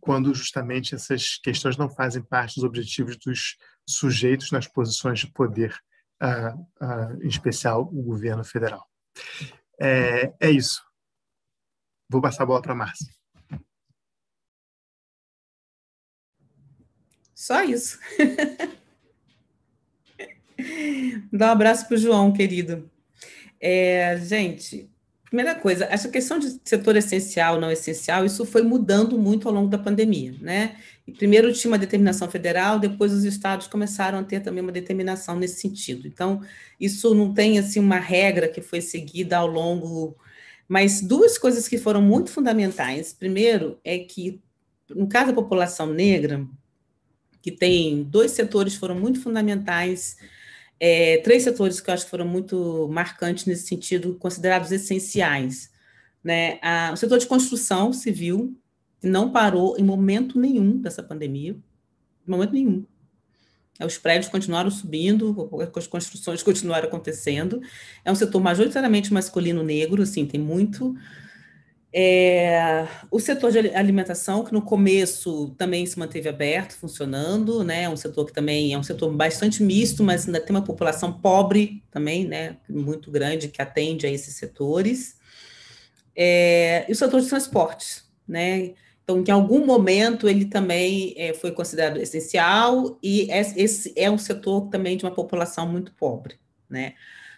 quando justamente essas questões não fazem parte dos objetivos dos sujeitos nas posições de poder, em especial o governo federal. É isso. Vou passar a bola para a Márcia. Só isso. Dá um abraço para o João, querido. Gente, primeira coisa, essa questão de setor essencial, não essencial, isso foi mudando muito ao longo da pandemia, né? E primeiro tinha uma determinação federal, depois os estados começaram a ter também uma determinação nesse sentido. Então, isso não tem, assim, uma regra que foi seguida ao longo... Mas 2 coisas que foram muito fundamentais. Primeiro é que, no caso da população negra, que tem 2 setores que foram muito fundamentais, 3 setores que eu acho que foram muito marcantes nesse sentido, considerados essenciais, né? O setor de construção civil, que não parou em momento nenhum dessa pandemia, De momento nenhum. Os prédios continuaram subindo, as construções continuaram acontecendo. É um setor majoritariamente masculino negro, assim, tem muito. O setor de alimentação, que no começo também se manteve aberto, funcionando, né? Um setor que também é um setor bastante misto, mas ainda tem uma população pobre também, né? Muito grande, que atende a esses setores. E o setor de transportes, né? Então, em algum momento, ele também foi considerado essencial, e esse é um setor também de uma população muito pobre, né?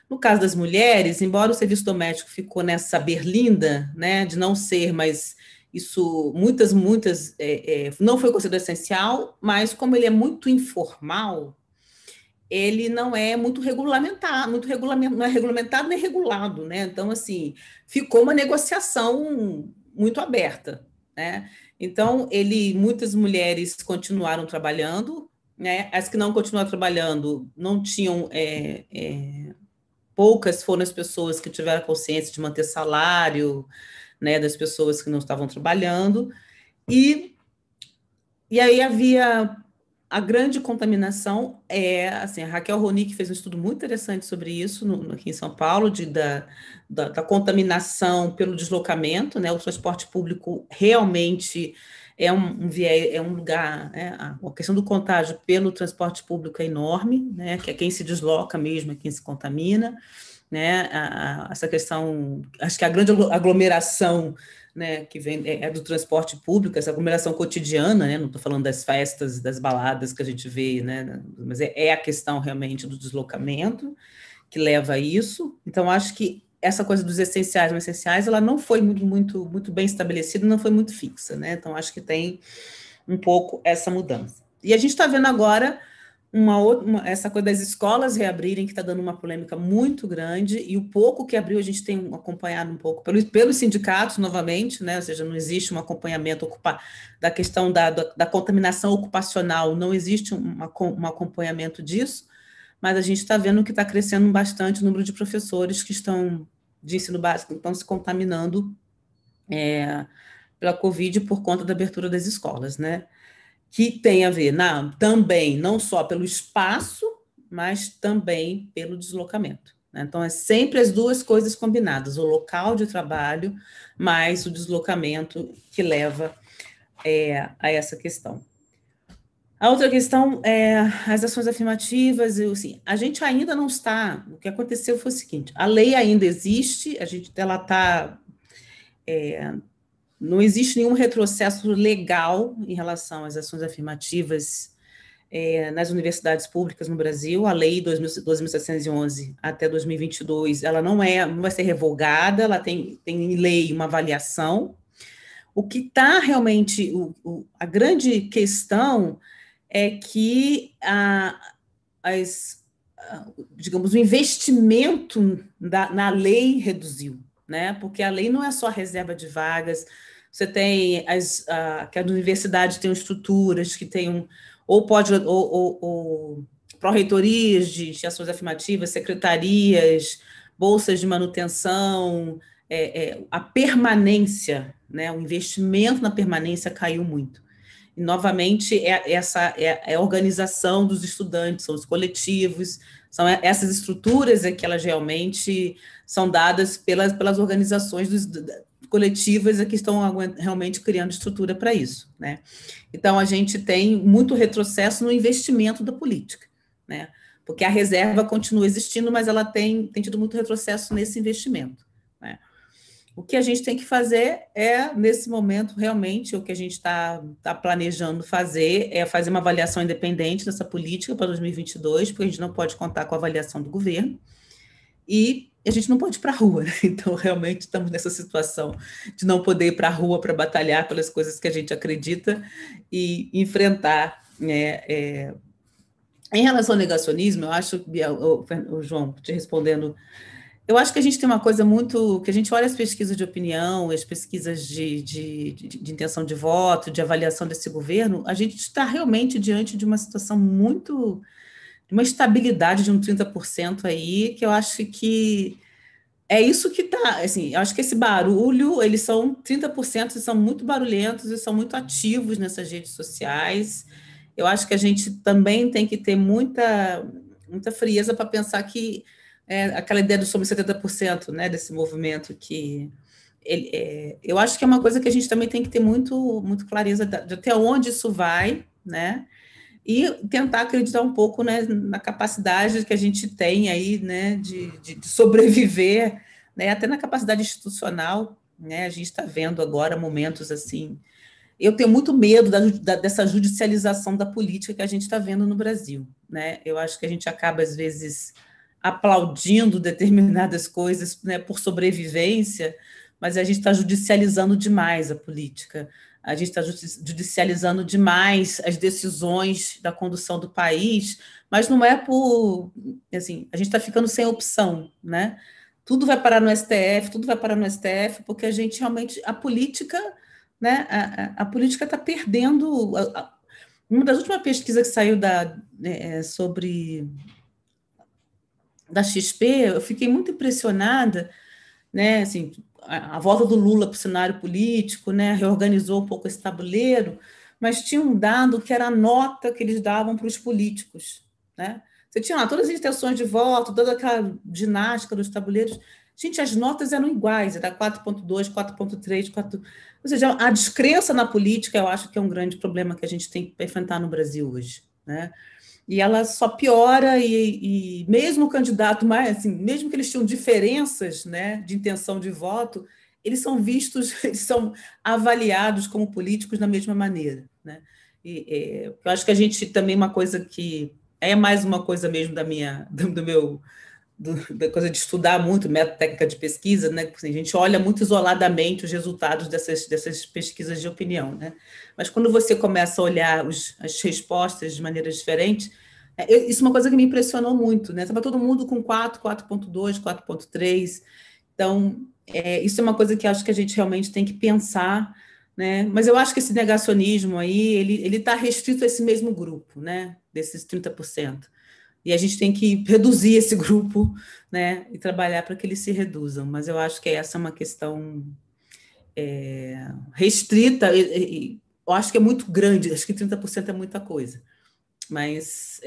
No caso das mulheres, embora o serviço doméstico ficou nessa berlinda, né, de não ser, mas isso, muitas, não foi considerado essencial, mas como ele é muito informal, ele não é muito regulamentado, não é regulamentado nem regulado, né? Então, assim, ficou uma negociação muito aberta, né? Então, muitas mulheres continuaram trabalhando, né? As que não continuaram trabalhando não tinham poucas foram as pessoas que tiveram consciência de manter salário, né, das pessoas que não estavam trabalhando, e aí havia a grande contaminação, assim, a Raquel Ronick fez um estudo muito interessante sobre isso aqui em São Paulo, da contaminação pelo deslocamento, né, o transporte público realmente é um lugar, né, a questão do contágio pelo transporte público é enorme, né, que é quem se desloca mesmo, é quem se contamina, né, essa questão, acho que a grande aglomeração, né, que vem do transporte público, essa aglomeração cotidiana, né, não estou falando das festas, das baladas que a gente vê, né, mas é a questão realmente do deslocamento que leva a isso. Então, acho que essa coisa dos essenciais e não essenciais, ela não foi muito bem estabelecida, não foi muito fixa, né? Então, acho que tem um pouco essa mudança. E a gente está vendo agora essa coisa das escolas reabrirem, que está dando uma polêmica muito grande, e o pouco que abriu a gente tem acompanhado um pouco pelos sindicatos, novamente, né? Ou seja, não existe um acompanhamento da questão da contaminação ocupacional, não existe um acompanhamento disso, mas a gente está vendo que está crescendo bastante o número de professores que estão de ensino básico, que estão se contaminando pela Covid por conta da abertura das escolas, né? Que tem a ver também, não só pelo espaço, mas também pelo deslocamento, né? Então, é sempre as duas coisas combinadas, o local de trabalho mais o deslocamento que leva a essa questão. A outra questão é as ações afirmativas. Assim, a gente ainda não está. O que aconteceu foi o seguinte: a lei ainda existe, ela está. Não existe nenhum retrocesso legal em relação às ações afirmativas nas universidades públicas no Brasil. A lei 2.711 até 2022, ela não vai ser revogada, ela tem em lei uma avaliação. O que está realmente, a grande questão é que digamos, o investimento na lei reduziu, né? Porque a lei não é só reserva de vagas, você tem que a universidade tem estruturas que tem ou pró-reitorias de ações afirmativas, secretarias, bolsas de manutenção, a permanência, né? O investimento na permanência caiu muito. E, novamente, a organização dos estudantes, são os coletivos, são essas estruturas que elas realmente são dadas pelas organizações coletivas que estão realmente criando estrutura para isso, né? Então, a gente tem muito retrocesso no investimento da política, né? Porque a reserva continua existindo, mas ela tem tido muito retrocesso nesse investimento, né? O que a gente tem que fazer nesse momento, realmente, o que a gente está planejando fazer é fazer uma avaliação independente dessa política para 2022, porque a gente não pode contar com a avaliação do governo, e a gente não pode ir para a rua, né? Então, realmente, estamos nessa situação de não poder ir para a rua para batalhar pelas coisas que a gente acredita e enfrentar, né? Em relação ao negacionismo, eu acho, João, te respondendo, eu acho que a gente tem uma coisa muito, que a gente olha as pesquisas de opinião, as pesquisas de intenção de voto, de avaliação desse governo, a gente está realmente diante de uma situação muito, de uma estabilidade de um 30% aí, que eu acho que é isso que está, assim, eu acho que esse barulho, eles são 30%, eles são muito barulhentos e são muito ativos nessas redes sociais, eu acho que a gente também tem que ter muita frieza para pensar que aquela ideia do sobre 70%, né, desse movimento que eu acho que é uma coisa que a gente também tem que ter muito clareza de até onde isso vai, né, e tentar acreditar um pouco, né, na capacidade que a gente tem aí, né, de sobreviver, né, até na capacidade institucional, né, a gente está vendo agora momentos assim. Eu tenho muito medo dessa judicialização da política que a gente está vendo no Brasil, né? Eu acho que a gente acaba, às vezes, aplaudindo determinadas coisas, né, por sobrevivência, mas a gente está judicializando demais a política, a gente está judicializando demais as decisões da condução do país, mas não é por... Assim, a gente está ficando sem opção, né? Tudo vai parar no STF, porque a gente realmente... A política... Né? A política está perdendo. Uma das últimas pesquisas que saiu sobre da XP, eu fiquei muito impressionada, né? Assim, a volta do Lula para o cenário político, né? Reorganizou um pouco esse tabuleiro, mas tinha um dado que era a nota que eles davam para os políticos, né? Você tinha lá todas as intenções de voto, toda aquela ginástica dos tabuleiros. Gente, as notas eram iguais, era 4.2, 4.3, 4... Ou seja, a descrença na política, eu acho que é um grande problema que a gente tem que enfrentar no Brasil hoje, né? E ela só piora, e mesmo o candidato mais, assim, mesmo que eles tenham diferenças, né, de intenção de voto, eles são vistos, eles são avaliados como políticos da mesma maneira, né? Eu acho que a gente também, uma coisa que é mais uma coisa mesmo da coisa de estudar muito, método técnica de pesquisa, né? Assim, a gente olha muito isoladamente os resultados dessas pesquisas de opinião, né? Mas quando você começa a olhar as respostas de maneira diferente, isso é uma coisa que me impressionou muito, né? Estava todo mundo com 4, 4.2, 4.3. Então, isso é uma coisa que acho que a gente realmente tem que pensar, né? Mas eu acho que esse negacionismo aí, ele está restrito a esse mesmo grupo, né? Desses 30%. E a gente tem que reduzir esse grupo, né, e trabalhar para que eles se reduzam. Mas eu acho que essa é uma questão restrita, eu acho que é muito grande, acho que 30% é muita coisa. Mas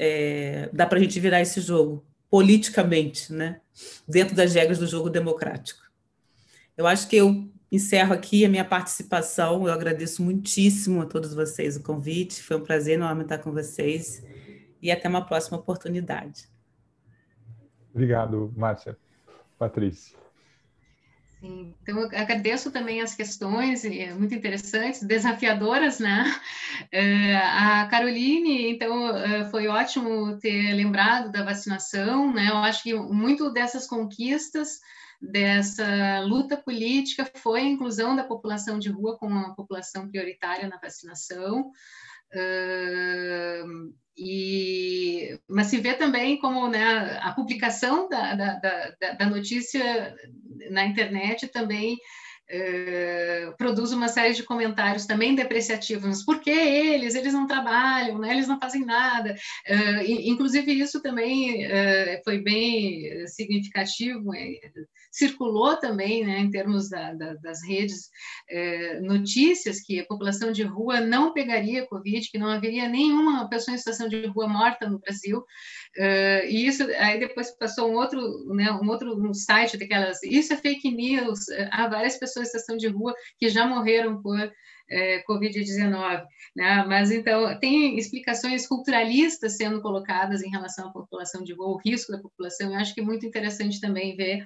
dá para a gente virar esse jogo politicamente, né, dentro das regras do jogo democrático. Eu acho que eu encerro aqui a minha participação. Eu agradeço muitíssimo a todos vocês o convite. Foi um prazer enorme estar com vocês. E até uma próxima oportunidade. Obrigado, Márcia. Patrícia. Sim, então eu agradeço também as questões muito interessantes, desafiadoras, né? A Caroline, então, foi ótimo ter lembrado da vacinação, né? Eu acho que muito dessas conquistas, dessa luta política, foi a inclusão da população de rua como uma população prioritária na vacinação. Mas se vê também como, né, a publicação da notícia na internet também produz uma série de comentários também depreciativos. Por que eles? Eles não trabalham, né? Eles não fazem nada. Inclusive, isso também foi bem significativo, circulou também, né, em termos das redes, notícias que a população de rua não pegaria Covid, que não haveria nenhuma pessoa em situação de rua morta no Brasil. E isso aí depois passou um outro site daquelas, isso é fake news, há várias pessoas em situação de rua que já morreram por Covid-19, né? Mas então tem explicações culturalistas sendo colocadas em relação à população de rua, o risco da população. Eu acho que é muito interessante também ver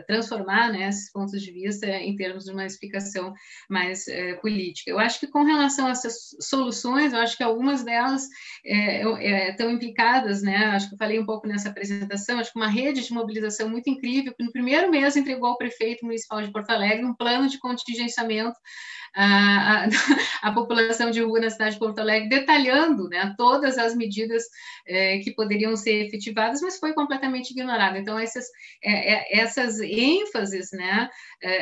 transformar, né, esses pontos de vista em termos de uma explicação mais política. Eu acho que com relação a essas soluções, eu acho que algumas delas estão implicadas, né, acho que eu falei um pouco nessa apresentação, acho que uma rede de mobilização muito incrível, que no primeiro mês entregou ao prefeito municipal de Porto Alegre um plano de contingenciamento a população de rua na cidade de Porto Alegre, detalhando, né, todas as medidas que poderiam ser efetivadas, mas foi completamente ignorado. Então, essas ênfases, né,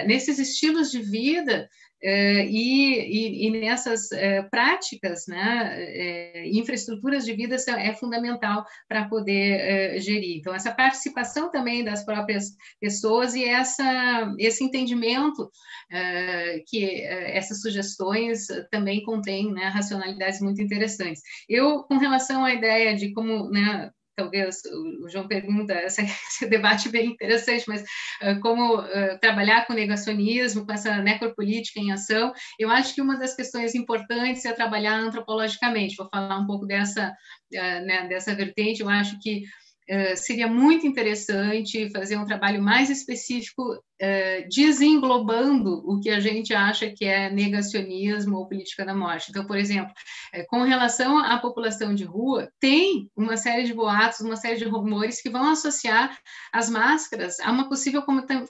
nesses estilos de vida e nessas práticas, né, infraestruturas de vida é fundamental para poder gerir. Então, essa participação também das próprias pessoas e esse entendimento que essas sugestões também contêm, né, racionalidades muito interessantes. Eu, com relação à ideia de como, né, talvez o João pergunta, esse debate bem interessante, mas como trabalhar com negacionismo, com essa necropolítica em ação, eu acho que uma das questões importantes é trabalhar antropologicamente. Vou falar um pouco dessa vertente. Eu acho que seria muito interessante fazer um trabalho mais específico, desenglobando o que a gente acha que é negacionismo ou política da morte. Então, por exemplo, com relação à população de rua, tem uma série de boatos, uma série de rumores que vão associar as máscaras a uma possível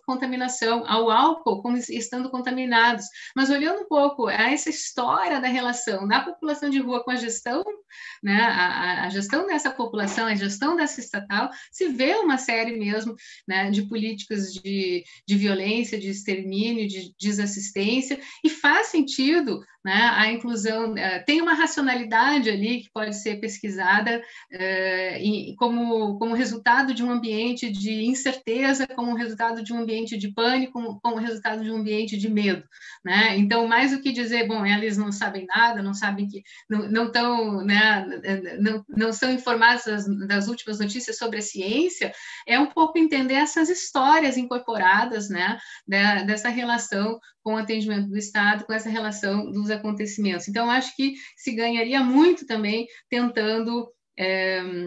contaminação, ao álcool como estando contaminados. Mas olhando um pouco a essa história da relação da população de rua com a gestão, né, a gestão dessa população, a gestão dessa estatal, se vê uma série mesmo, né, de políticas de violência, de extermínio, de desassistência, e faz sentido, né, a inclusão, tem uma racionalidade ali que pode ser pesquisada como resultado de um ambiente de incerteza, como resultado de um ambiente de pânico, como resultado de um ambiente de medo, né? Então, mais do que dizer, bom, eles não sabem nada, não sabem que não estão, né, não são informados das últimas notícias sobre a ciência, é um pouco entender essas histórias incorporadas, né, dessa relação com o atendimento do Estado, com essa relação dos acontecimentos. Então, acho que se ganharia muito também tentando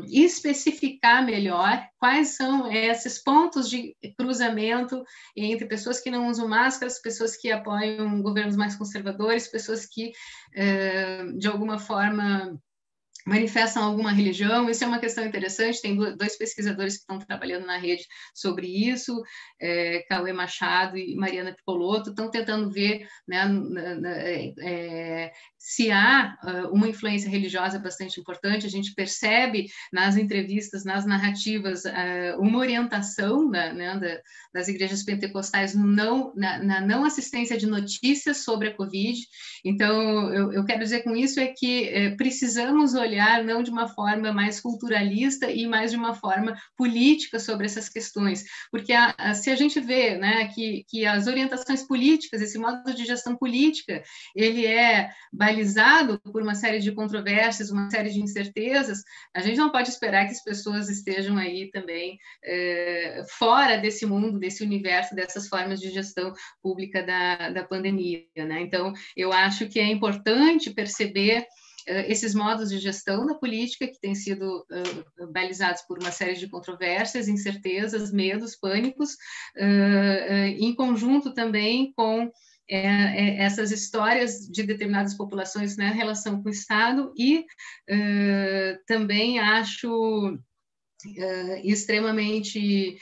especificar melhor quais são esses pontos de cruzamento entre pessoas que não usam máscaras, pessoas que apoiam governos mais conservadores, pessoas que, de alguma forma, manifestam alguma religião. Isso é uma questão interessante, tem dois pesquisadores que estão trabalhando na rede sobre isso, Cauê Machado e Mariana Piccolotto, estão tentando ver, né, se há uma influência religiosa bastante importante. A gente percebe nas entrevistas, nas narrativas, uma orientação, né, das igrejas pentecostais na não assistência de notícias sobre a Covid. Então, eu quero dizer com isso é que precisamos olhar não de uma forma mais culturalista e mais de uma forma política sobre essas questões, porque se a gente vê, né, que as orientações políticas, esse modo de gestão política, ele é balizado por uma série de controvérsias, uma série de incertezas, a gente não pode esperar que as pessoas estejam aí também fora desse mundo, desse universo, dessas formas de gestão pública da pandemia, né? Então, eu acho que é importante perceber esses modos de gestão da política que têm sido balizados por uma série de controvérsias, incertezas, medos, pânicos, em conjunto também com essas histórias de determinadas populações, né, em relação com o Estado, e também acho extremamente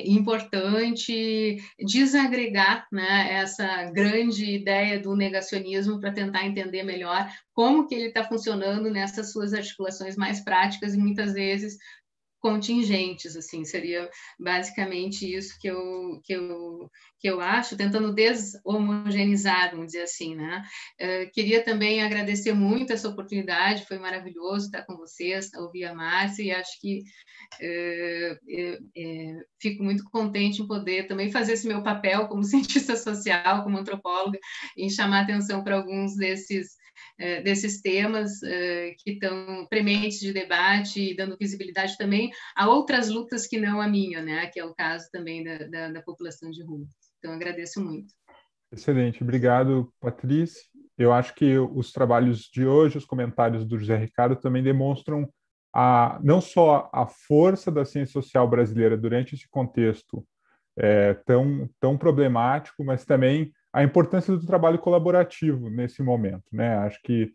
importante desagregar, né, essa grande ideia do negacionismo para tentar entender melhor como que ele está funcionando nessas suas articulações mais práticas e muitas vezes contingentes, assim, seria basicamente isso que eu acho, tentando deshomogeneizar, vamos dizer assim, né? Queria também agradecer muito essa oportunidade, foi maravilhoso estar com vocês, ouvir a Márcia, e acho que fico muito contente em poder também fazer esse meu papel como cientista social, como antropóloga, em chamar atenção para alguns desses temas que estão prementes de debate e dando visibilidade também a outras lutas que não a minha, né? Que é o caso também da população de rua. Então, agradeço muito. Excelente, obrigado, Patrícia. Eu acho que os trabalhos de hoje, os comentários do José Ricardo também demonstram não só a força da ciência social brasileira durante esse contexto tão problemático, mas também a importância do trabalho colaborativo nesse momento, né? Acho que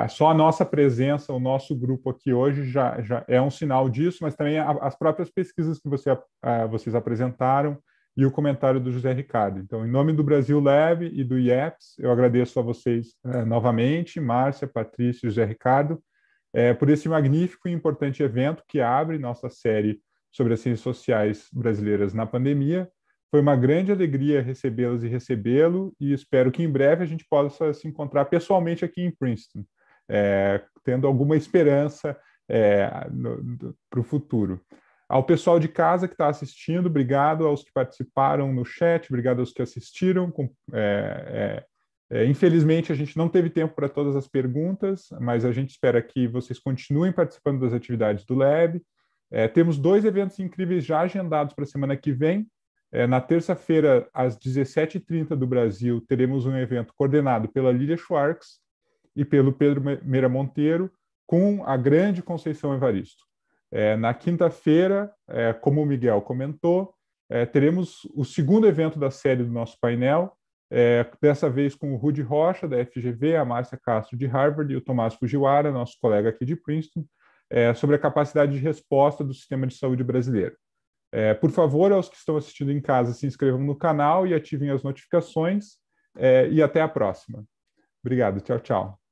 só a nossa presença, o nosso grupo aqui hoje já é um sinal disso, mas também as próprias pesquisas que vocês apresentaram e o comentário do José Ricardo. Então, em nome do Brasil Leve e do IEPS, eu agradeço a vocês novamente, Márcia, Patrícia e José Ricardo, por esse magnífico e importante evento que abre nossa série sobre as ciências sociais brasileiras na pandemia, Foi uma grande alegria recebê-las e recebê-lo, e espero que em breve a gente possa se encontrar pessoalmente aqui em Princeton, tendo alguma esperança para o futuro. Ao pessoal de casa que está assistindo, obrigado aos que participaram no chat, obrigado aos que assistiram. Infelizmente, a gente não teve tempo para todas as perguntas, mas a gente espera que vocês continuem participando das atividades do Lab. Temos 2 eventos incríveis já agendados para a semana que vem. Na terça-feira, às 17h30 do Brasil, teremos um evento coordenado pela Lília Schwartz e pelo Pedro Meira Monteiro, com a grande Conceição Evaristo. Na quinta-feira, como o Miguel comentou, teremos o segundo evento da série do nosso painel, dessa vez com o Rudy Rocha, da FGV, a Márcia Castro, de Harvard, e o Tomás Fujiwara, nosso colega aqui de Princeton, sobre a capacidade de resposta do sistema de saúde brasileiro. Por favor, aos que estão assistindo em casa, se inscrevam no canal e ativem as notificações, e até a próxima. Obrigado, tchau, tchau.